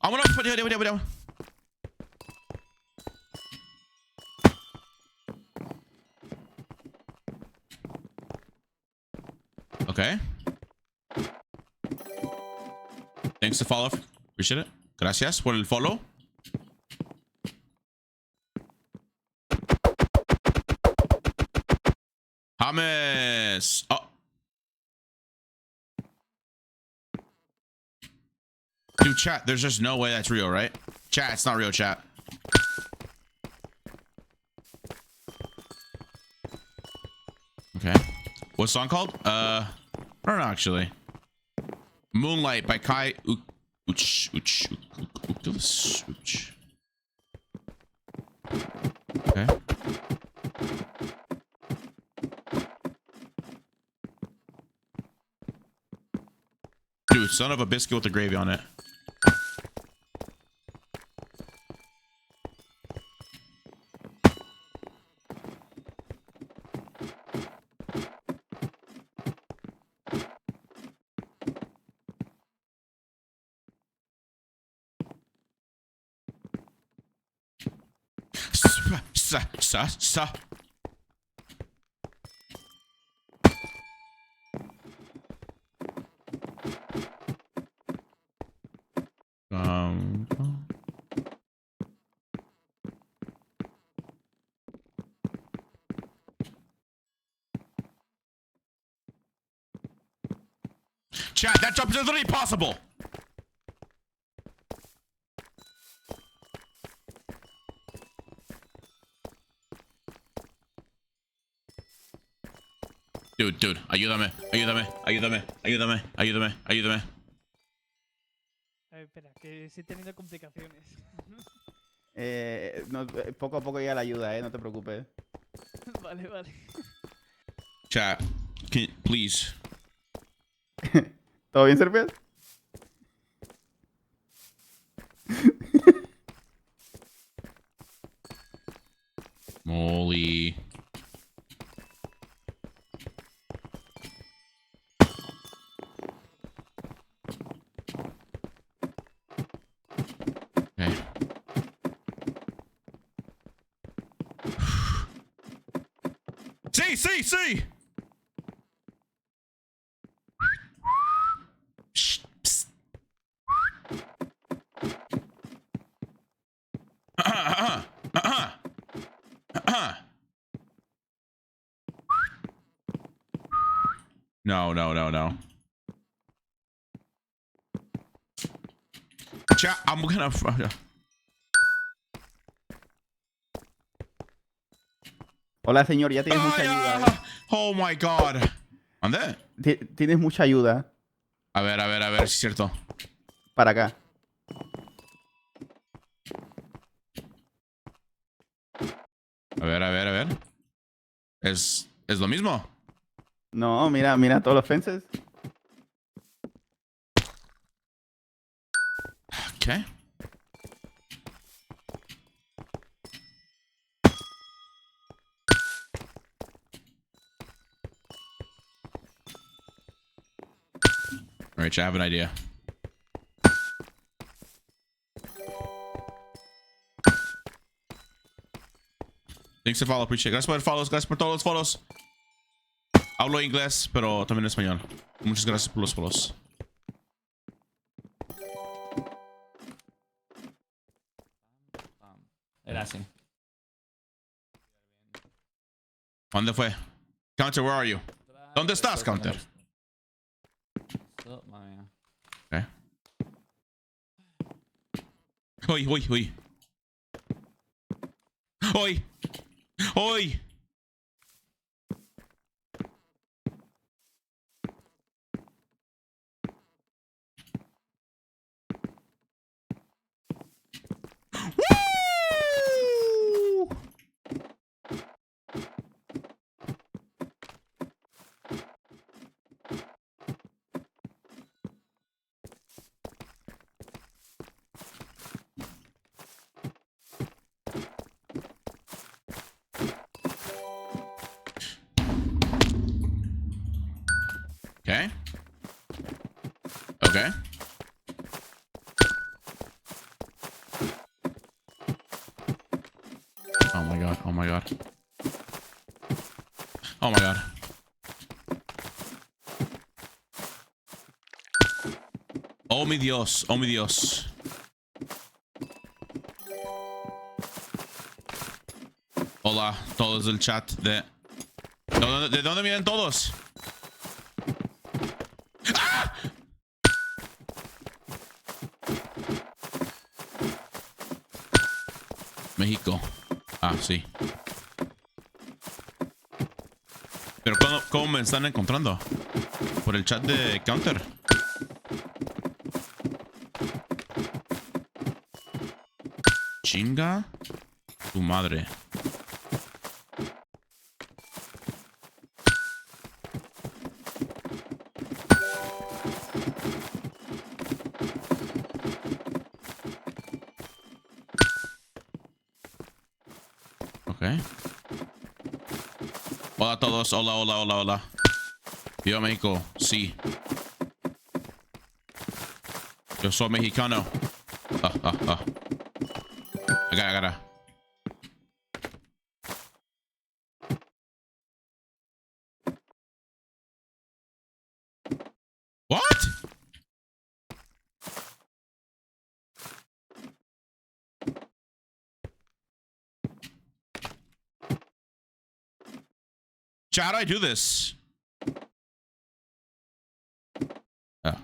I want to put it. Okay. Thanks to follow. Appreciate it. Gracias por el follow. James. Oh. Dude, chat, there's just no way that's real, right? Chat, it's not real, chat. Okay. What's the song called? I don't know, actually. Moonlight by Kai Uch. Okay. Dude, son of a biscuit with the gravy on it. Sa. Chat, that jump is literally impossible. Dude, ayúdame. A ver, espera, que estoy teniendo complicaciones. No, poco a poco llega la ayuda, no te preocupes. Vale. Chat, please. ¿Todo bien, Serpias? Moly. Okay. See. Shh, psst. No. Chat, I'm gonna. Hola, señor, ya tienes mucha ayuda. Oh my god. ¿Dónde? Tienes mucha ayuda. A ver, si es cierto. Para acá. A ver. ¿Es lo mismo? No, mira todos los fences. ¿Qué? Alright, I have an idea. Thanks for follow, appreciate it. Gracias por el follows, gracias por todos los follows. Hablo inglés, pero también español. Muchas gracias por los follows. Era así. ¿Dónde fue? Counter, where are you? ¿Dónde estás, Counter? Okay. Hoy. Woo! Okay. Oh my god. Oh mi Dios. Hola, todos del chat de dónde vienen todos? ¡Ah! México. Ah, sí. Pero ¿cómo me están encontrando? Por el chat de Counter. Chinga tu madre. Okay. Hola a todos, hola. Viva México, sí. Yo soy mexicano. I gotta. Chat, how do I do this? Oh.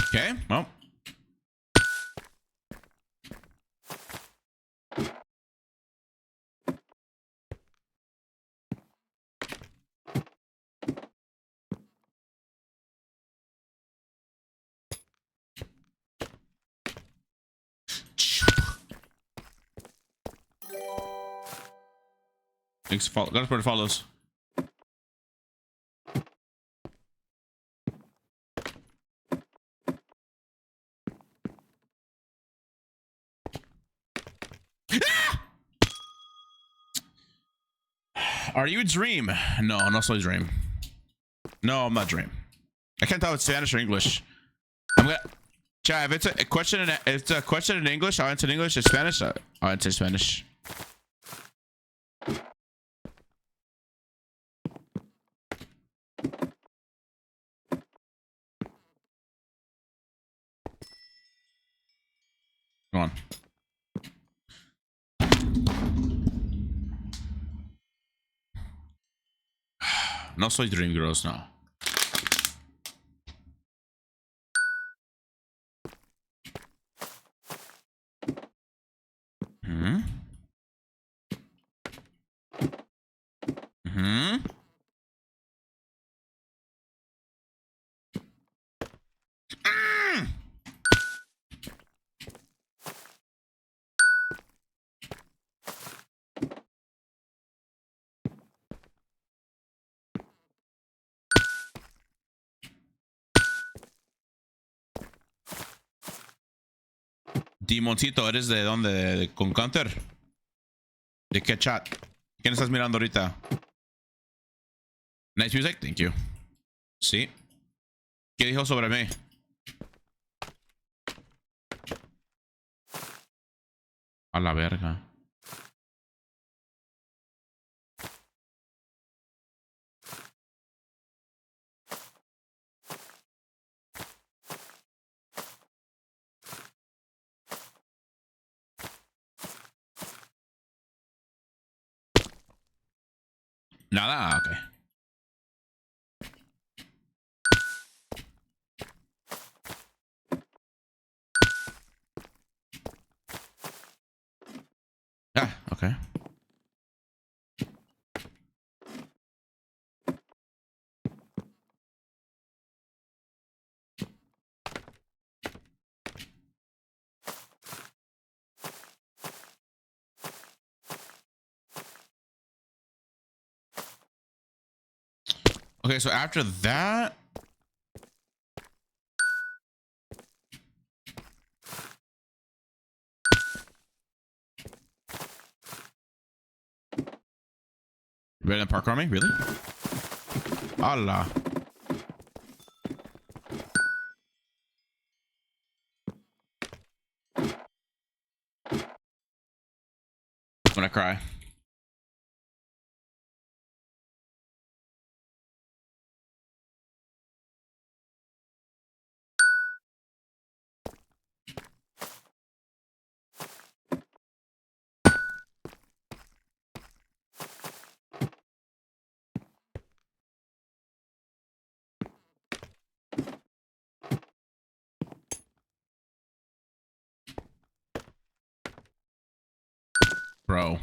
Okay, well. Thanks for follow. Gotta put follows. Are you a dream? No, I'm not so a dream. No, I'm not dream. I can't tell if it's Spanish or English. I'm gonna. Chat, if it's a question in English, I'll answer in English. If Spanish, I'll answer Spanish. Come on. No soy dream girls, no. Hmm. Hmm. Dimoncito, ¿eres de dónde? ¿Con Counter? ¿De qué chat? ¿Quién estás mirando ahorita? Nice music, thank you. Sí. ¿Qué dijo sobre mí? A la verga. Nada, ok. Ah, okay. Okay, so after that, ready to parkour me? Really? Allah. I'm gonna cry. Bro.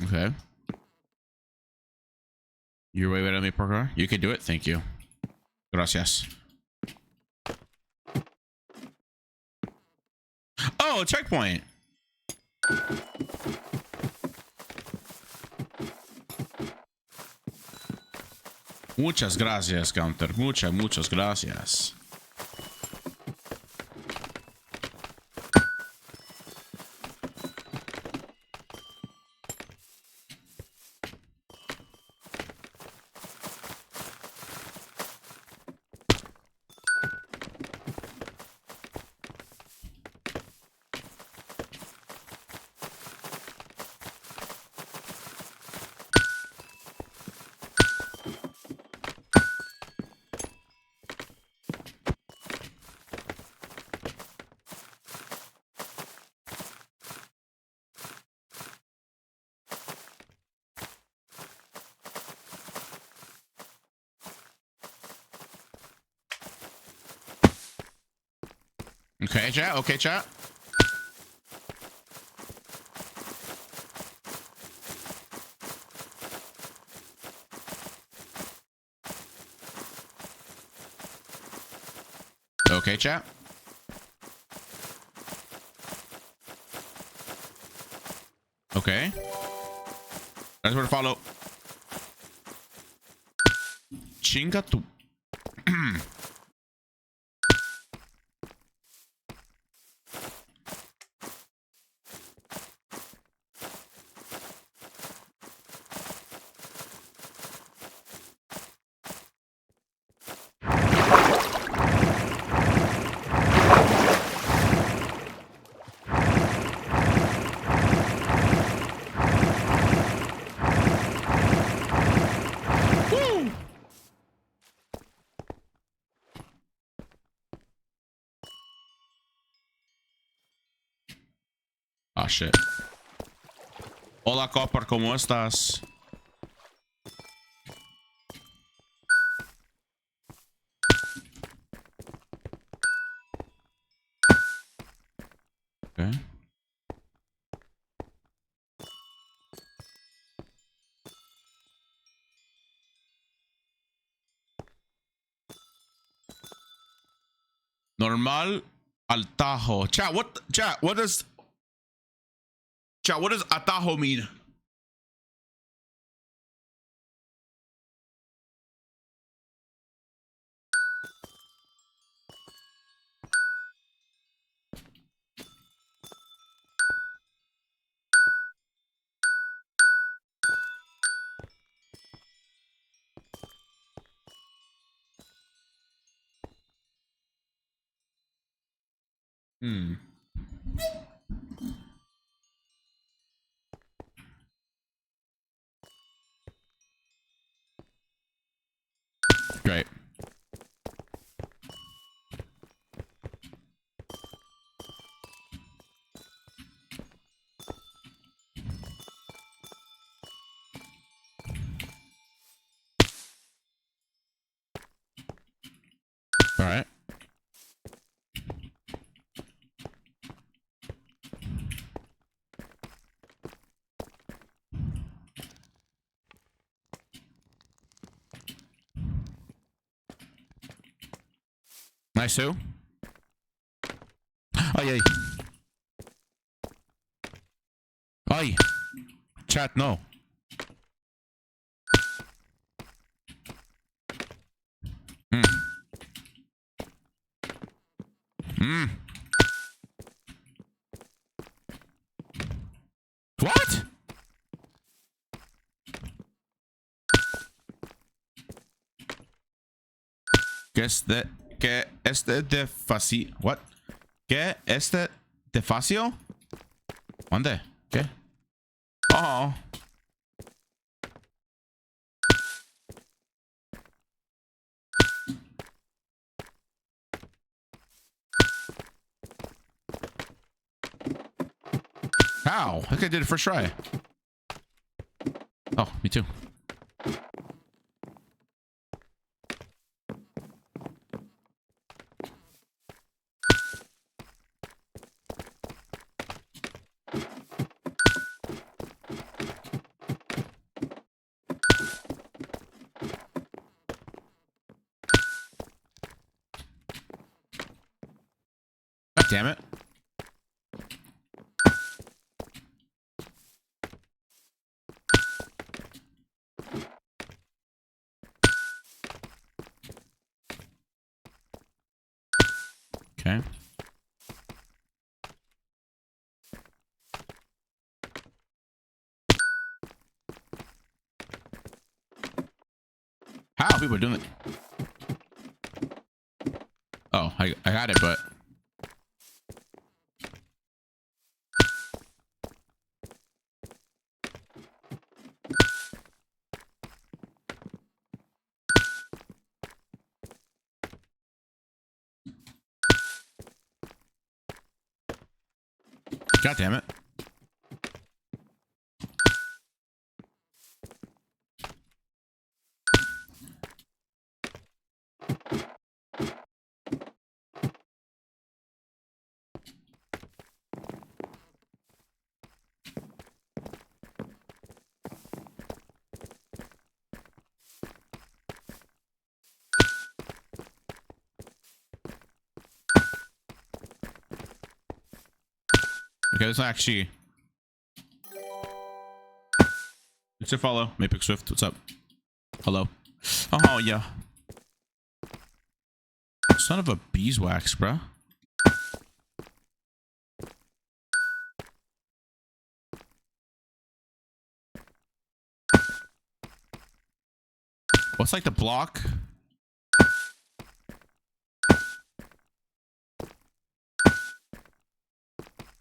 Okay. You're way better than me, parkour. You can do it. Thank you. Gracias. Oh, checkpoint. Muchas gracias, Counter. Muchas gracias. Okay, chat. Okay, chat. Okay, chat. Okay. That's where to follow. Chinga tu. Ah, shit. Hola, Copper, ¿cómo estás? Okay. Normal al tajo. Chat, what does atajo mean? Hmm. Great. All right. Nice too. Ay, ay. Ay. Chat, no. Hmm. Hmm. What? ¿Qué este de faci? What? ¿Qué este de facio? ¿Dónde? ¿Qué? Oh. How? I think I did it first try. Oh, me too. God damn it. Okay. How people are doing it? Oh, I got it, but God damn it. Okay, this is actually. It's a follow. Mapic Swift, what's up? Hello. Oh yeah. Son of a beeswax, bruh. What's like the block?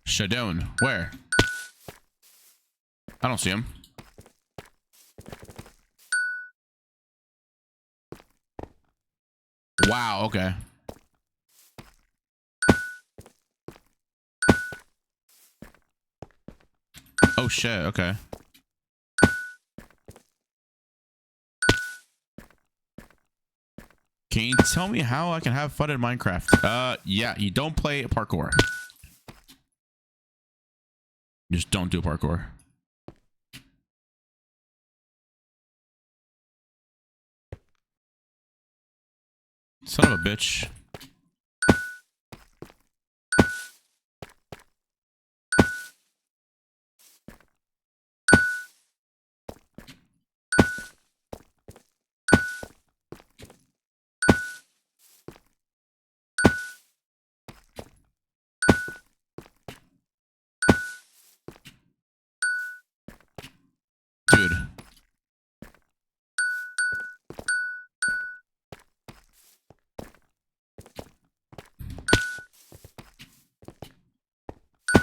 Shadone. Where? I don't see him. Wow, okay. Oh shit, okay. Can you tell me how I can have fun in Minecraft? Yeah, you don't play parkour. Just don't do parkour. Son of a bitch. Dude.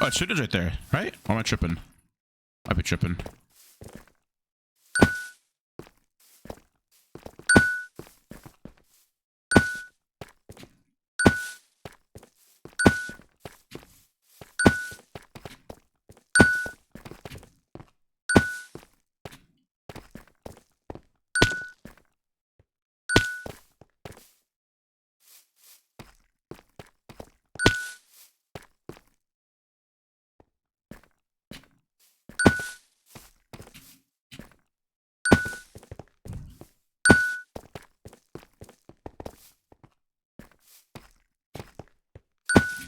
Oh, it's right there, right? Or am I tripping? I'd be tripping.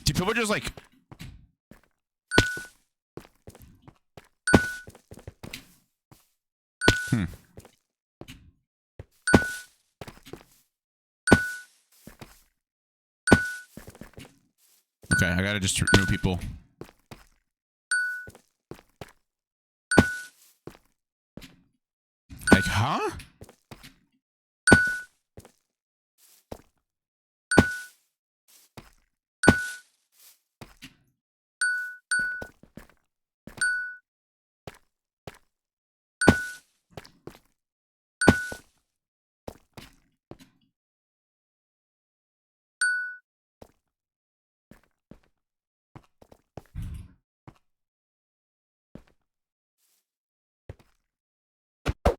Do people just like... Okay, I gotta just remove people. Like, huh?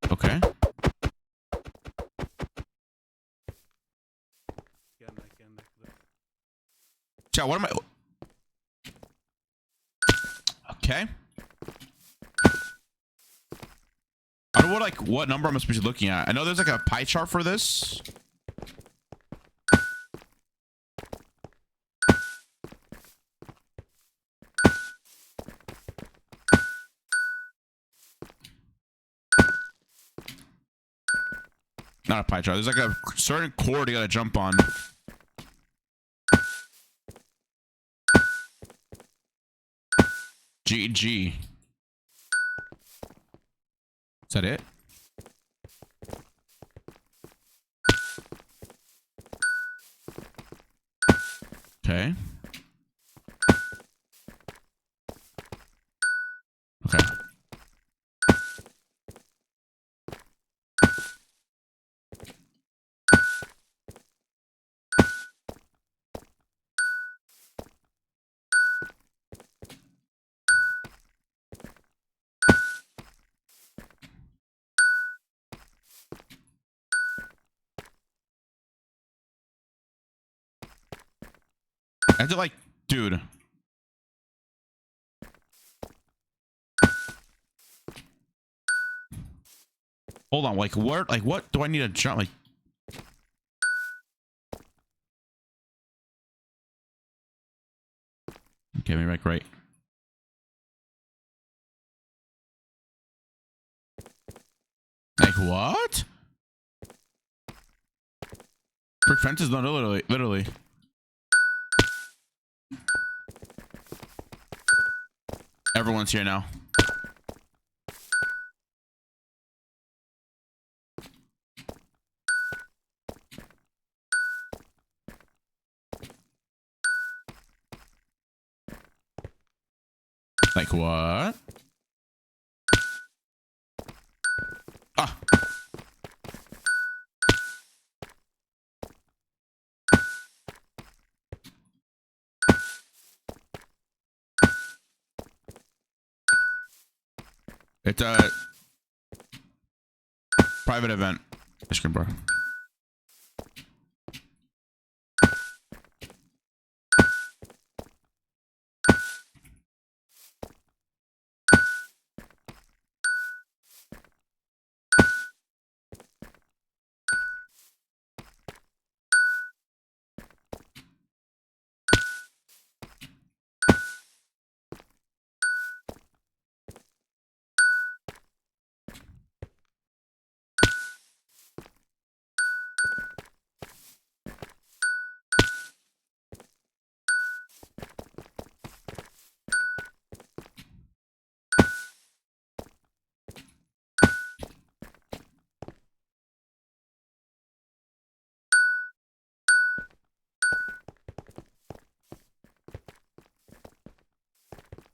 Okay. Chat, what am I... Okay. I don't know what number I'm supposed to be looking at. I know there's like a pie chart for this. Not a pie chart. There's like a certain chord you gotta jump on. GG. Is that it? Okay. Okay. I have to like, dude. Hold on, like what do I need to jump? Like, okay, maybe like right. Like what? Brick fences, no, literally. Everyone's here now. Like what? Ah. It's a private event. Screen bar.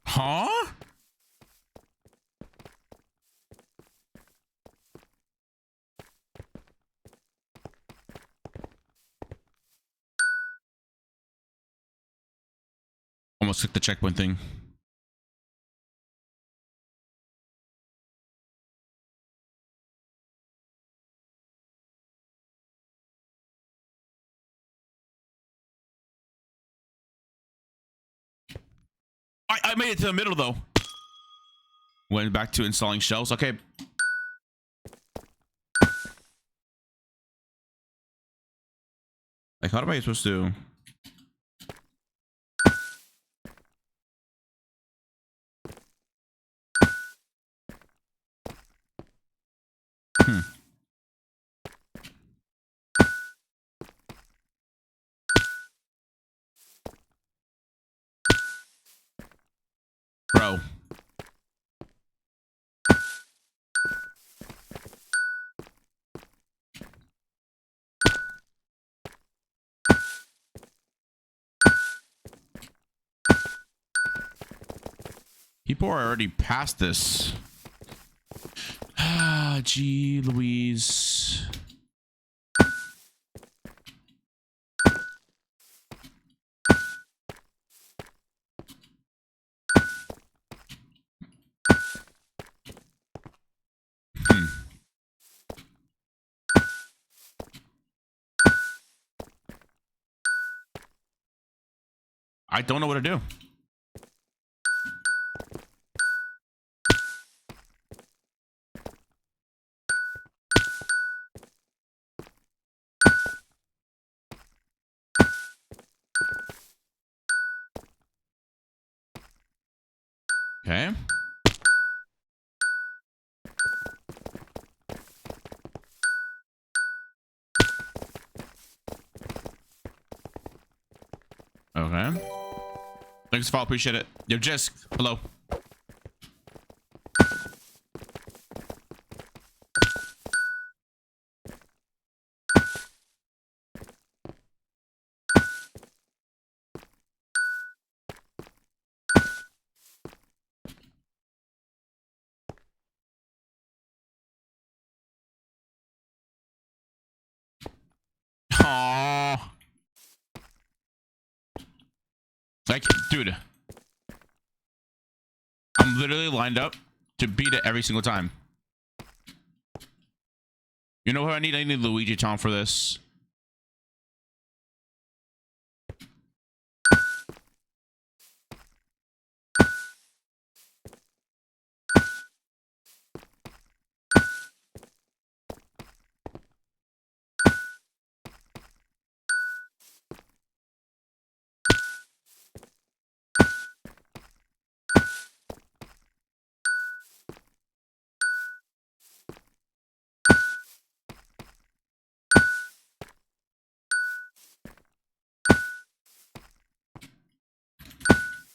Huh? Almost took the checkpoint thing. I made it to the middle though. Went back to installing shelves. Okay. Like, how am I supposed to? Bro. People are already past this. Ah, gee, Louise. I don't know what to do. Okay. Okay. Thanks, Fall. Appreciate it. Yo, Jisk. Hello. Aww. Like, dude. I'm literally lined up to beat it every single time. You know what I need? I need Luigi Tom for this.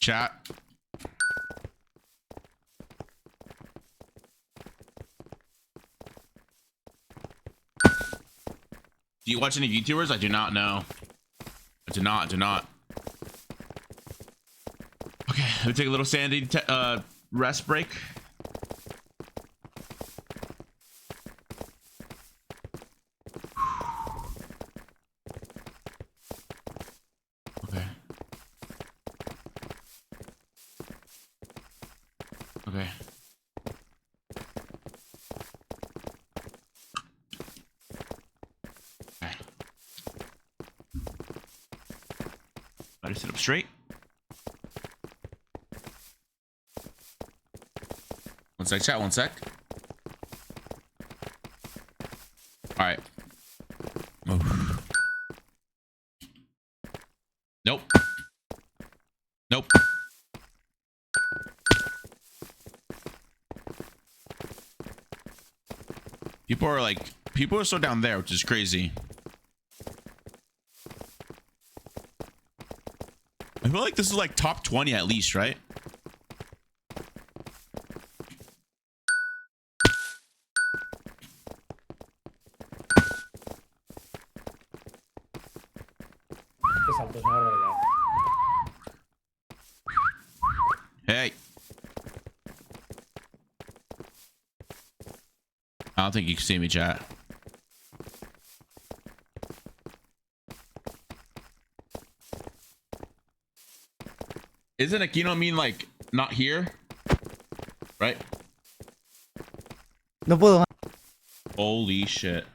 chat. Do you watch any YouTubers? I do not know. I do not. Okay, let me take a little sanity rest break. Okay. Okay. Okay. Try to sit up straight. One sec, chat, one sec. All right. Move. Nope. Nope. People are so down there, which is crazy. I feel like this is like top 20 at least, right? Este salto es una barbaridad. Hey. I don't think you can see me, chat. Isn't Aquino mean like not here? Right? No puedo más. Holy shit.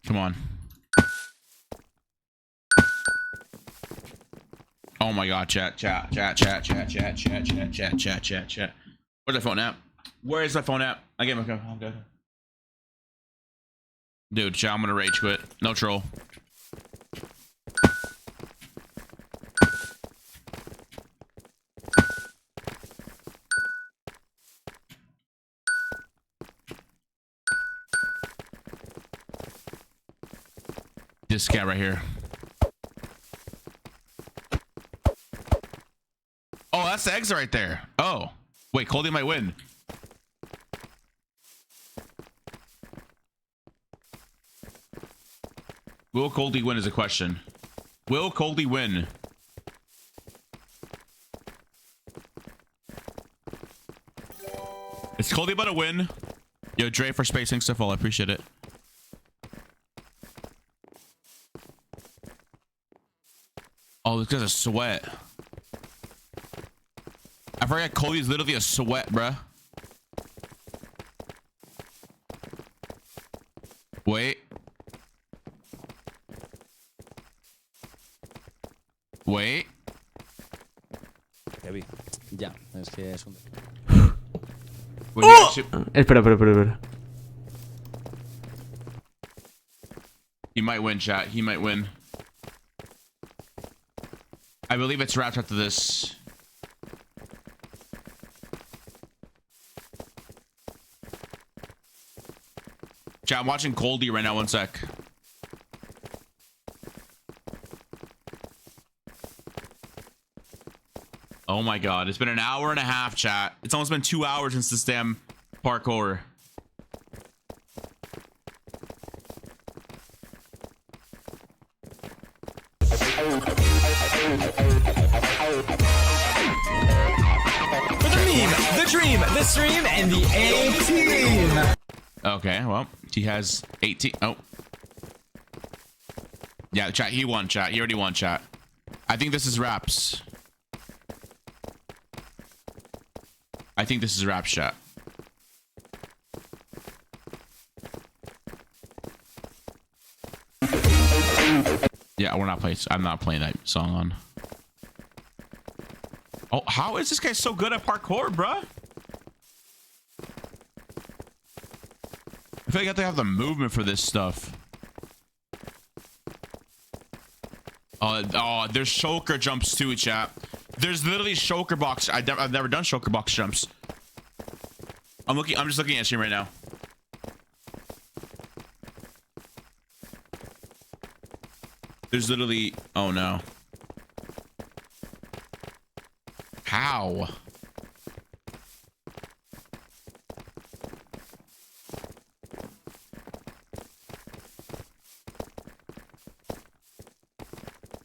Come on. Oh my god, chat. Where's my phone app? Where is my phone app? I get my phone. Okay. Dude, chat, I'm gonna rage quit. No troll. This cat right here. Oh, that's the exit right there. Oh, wait, Coldy might win. Will Coldy win is a question. Will Coldy win? Is Coldy about to win? Yo, Dre for spacing stuff. I appreciate it. Oh, this guy's a sweat. I forgot Coldy's literally a sweat, bruh. Wait. Wait. Ya, es que es un... When you actually... Espera. He might win, chat. He might win. I believe it's wrapped after this. Chat, I'm watching Coldy right now. One sec. Oh my god. It's been an hour and a half, chat. It's almost been 2 hours since this damn parkour. The dream, the stream, and the A-team. Okay, well, he has 18. Oh. Yeah, chat, he won, chat. He already won, chat. I think this is wraps. I think this is wraps, chat. Yeah, we're not playing. I'm not playing that song on. Oh, how is this guy so good at parkour, bruh? feel like I have to have the movement for this stuff. Oh, there's shulker jumps too, chat. There's literally shulker box. I've never done shulker box jumps. I'm just looking at stream right now. There's literally. Oh no. How?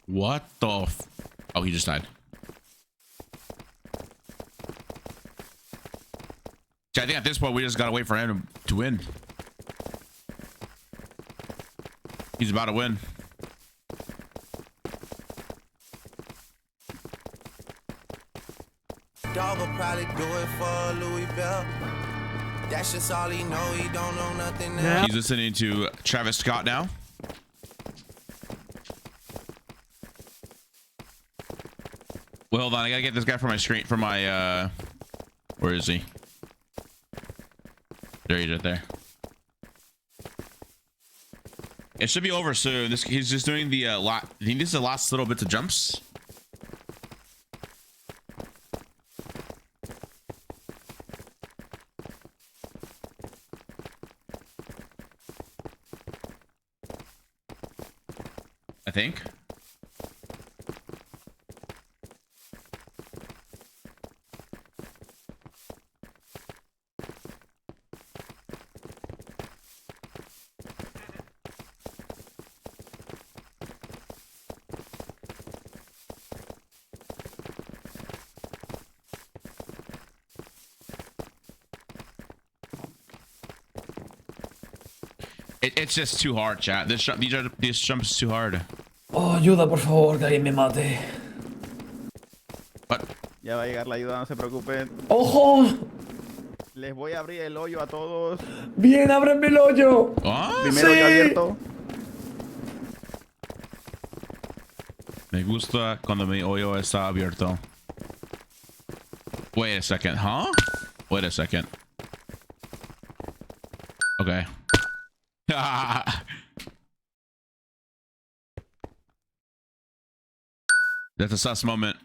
What the f— oh, he just died. I think at this point we just gotta wait for him to win. He's about to win. Dog will probably do it for Louis Bell. That's just all he know. He don't know nothing else. He's listening to Travis Scott now. Well, hold on. I gotta get this guy from my screen. From my where is he? There he is, right there. It should be over soon. He's just doing the I think this is the last little bits of jumps. I think. It's just too hard, chat. This jump is too hard. Oh, ayuda, por favor, que alguien me mate. What? Ya va a llegar la ayuda, no se preocupen. ¡Ojo! Les voy a abrir el hoyo a todos. ¡Bien, ábranme el hoyo! ¿Ah? Primero Sí. hoyo abierto. Me gusta cuando mi hoyo está abierto. Wait a second, huh? Wait a second. Okay. That's a sus moment.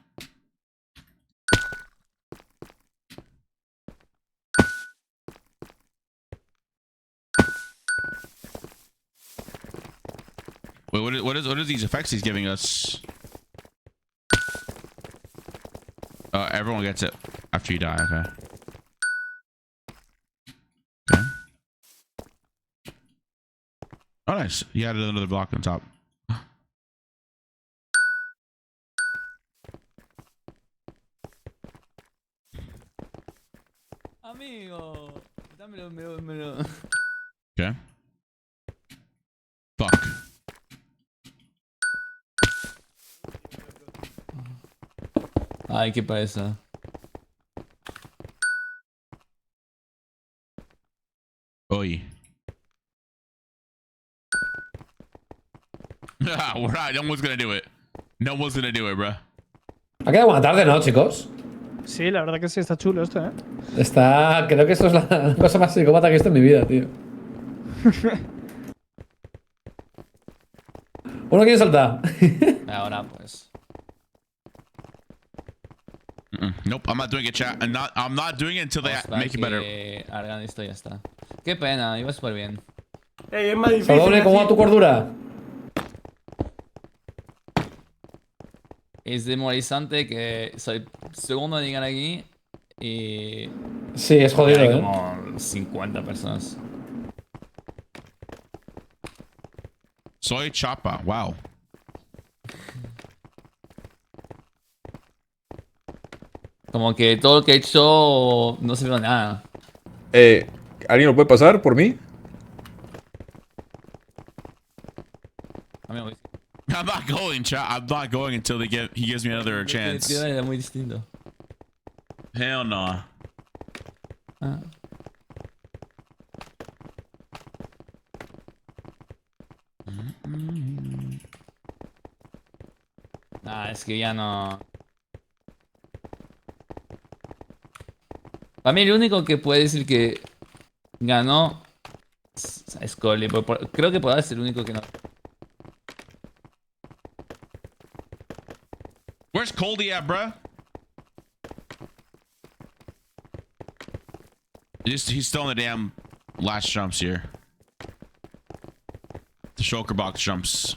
Wait, what are these effects he's giving us? Everyone gets it after you die. Okay. Okay. Oh, nice. You added another block on top. Amigo, dámelo. Okay. Fuck. Ay, qué pereza. Oy. We're not. No one's gonna do it. No one's gonna do it, bro. Ha quedado buena tarde, ¿no, chicos? Sí, la verdad que sí, está chulo esto, ¿eh? Está... Creo que esto es la cosa más psicópata que he visto en mi vida, tío. Uno quiere saltar. Ahora, pues. Nope, I'm not doing it, chat. I'm not doing it until they make it better. Hagan esto y ya está. Qué pena, iba súper bien. Es más difícil. Salomé, ¿cómo va tu cordura? Es demoralizante que soy segundo en llegar aquí y... Sí, es jodido, hay ¿eh? como 50 personas. Soy Chapa. Wow. Como que todo lo que he hecho no sirve de nada. ¿Alguien lo puede pasar por mí? Amigo, I'm not going, chat. I'm not going until he gives me another chance. era muy distinto. Hell no. Ah. Nah, es que ya no. Para mí el único que puede decir que ganó Coli. Creo que Podal es el único que no. Where's Coldy at, bruh? He's still in the damn last jumps here. The shulker box jumps.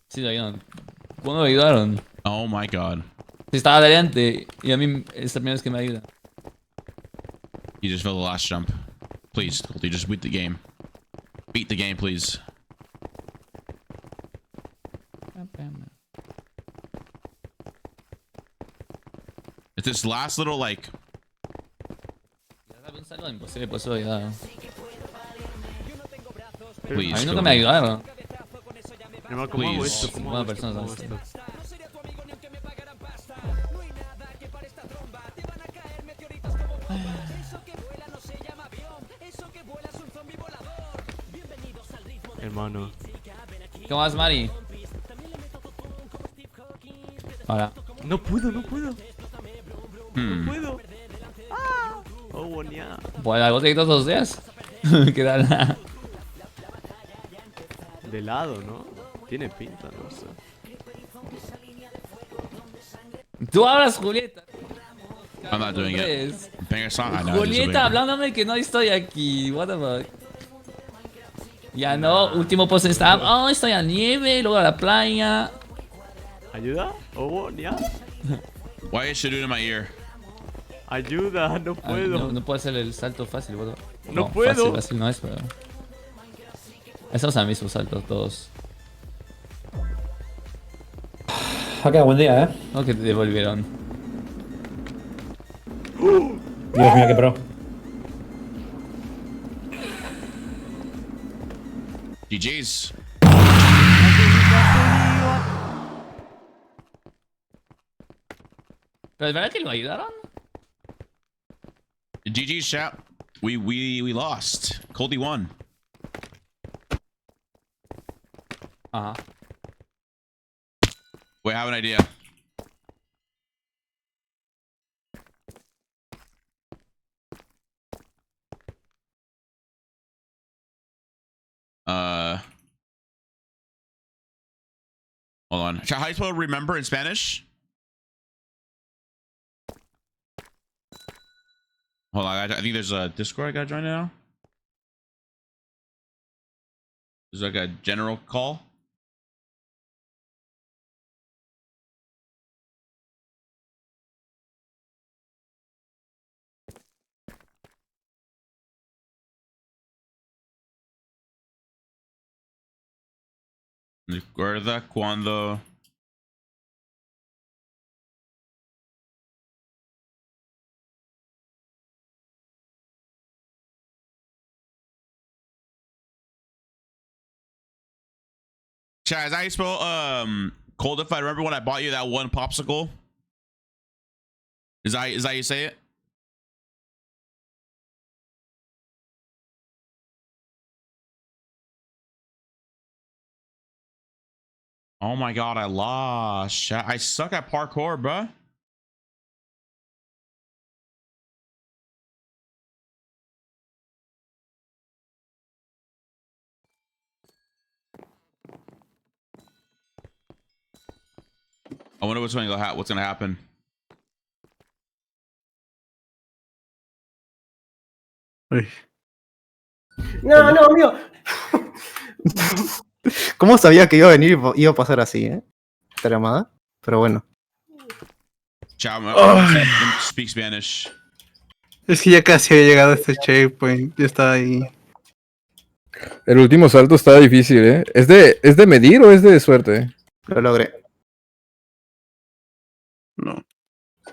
Sí, lo ayudaron. ¿Cuándo lo ayudaron? Oh my god. Si estaba adelante y a mí es la primera vez que me ayuda. You just failed the last jump. Please, Coldy, just beat the game. Beat the game, please. It's this last little like. Un saludo imposible, por eso lo ayudaron. Please. A mí nunca Coldy. me ayudaron. Please. Buenas personas. ¿Sabes? Hermano. ¿Cómo vas, Mari? Hola. No puedo. No Hmm. puedo. Oh, bonía. Pues algo te quito todos los días. ¿Qué tal? De lado, ¿no? Tiene pinta, no sé. Tú hablas, Julieta. I'm not doing it. Banger song. I know. it's a Julieta, banger. hablándome que no estoy aquí. What the fuck. Ya no, último post en Instagram. Oh, estoy a nieve, luego a la playa. ¿Ayuda? Oh, bonía. Why is she doing in my ear? Ayuda, no Ah, puedo. no puedo hacer el salto fácil, boludo. No puedo. Fácil no es, pero. Esos son mismos saltos todos. Ha quedado buen día, No que te devolvieron. Dios mío, qué pro. GG's. ¿Pero es verdad que lo ayudaron? GG's, chat. We lost. Coldy won. Ajá. Wait, I have an idea. Hold on. How do you spell remember in Spanish? Hold on. I think there's a Discord I gotta join now. There's like a general call. Recuerda cuando. Chad, is that how you spell cold if I remember when I bought you that one popsicle? Is that how you say it? Oh my god, I lost. Chat. I suck at parkour, bruh. I wonder what's gonna happen. No, no, amigo. ¿Cómo sabía que iba a venir y iba a pasar así, esta llamada? Pero bueno. Chat, speak Spanish. Es que ya casi había llegado a este checkpoint. Ya estaba ahí. El último salto está difícil, ¿eh? ¿Es de medir o es de suerte? Lo logré. No.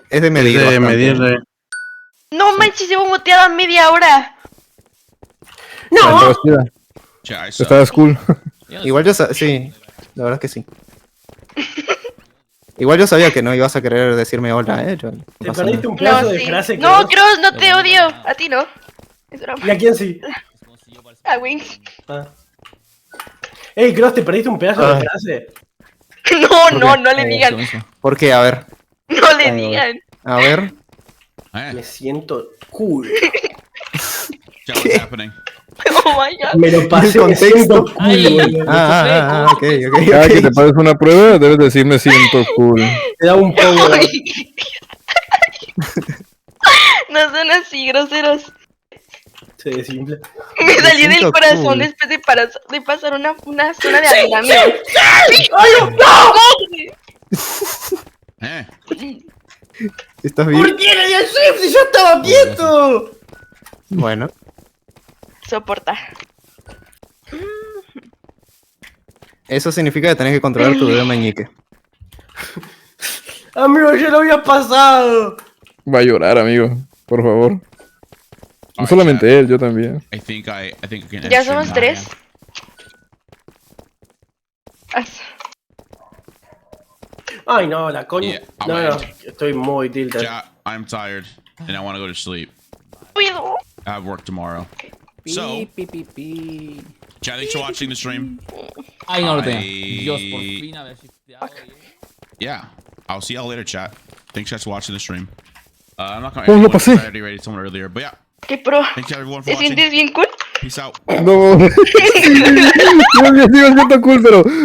Es de medir. Es de bastante. medir. No manches, llevo muteada media hora. No. Chat, I suck. Estabas cool. Igual yo sí, la verdad es que sí. Igual yo sabía que no ibas a querer decirme hola, Te no pasa perdiste nada. un pedazo de frase que No, vos- Cross, no te odio. A ti no. Es broma. ¿Y a quién sí? A Wing. Ah. Ey, Cross, te perdiste un pedazo de frase. No, no, no le digan. ¿Por qué? A ver. No le digan. A ver. Eh, siento cool. Chat, what's happening? Oh my god. Me lo pasé El contexto. Ay, Ok. Cada que te pases una prueba, debes decir me siento cool. Te da un poco de... Ay. No son así, groseros. Se desinfla. Me salió del siento corazón cool. después de pasar una zona de aislamiento. Eh, ¿Estás bien? qué le di al shift si yo estaba quieto? Bueno. Soporta. Eso significa que tenés que controlar tu dedo meñique. Amigo, ya lo había pasado. Va a llorar, amigo. Por favor. No Alright, solamente chat. él, yo también. I think I can end Ya stream somos now. 3. Ay, no, la coña. Yeah, I'm no, gonna no, estoy muy tilted. Chat, I'm tired and I want to go to sleep. Cuido. I have work tomorrow. So, chat, thanks for watching the stream. Ay, no lo tengo. Ay. Dios, por fin haber shifteado. Yeah, I'll see y'all later, chat. Thanks guys for watching the stream. I'm not gonna. Oh, lo I pasé. already rated someone earlier, but yeah. Qué pro. Thanks everyone for ¿Te watching. sientes bien cool? Peace out. No. Yo me siento cool, pero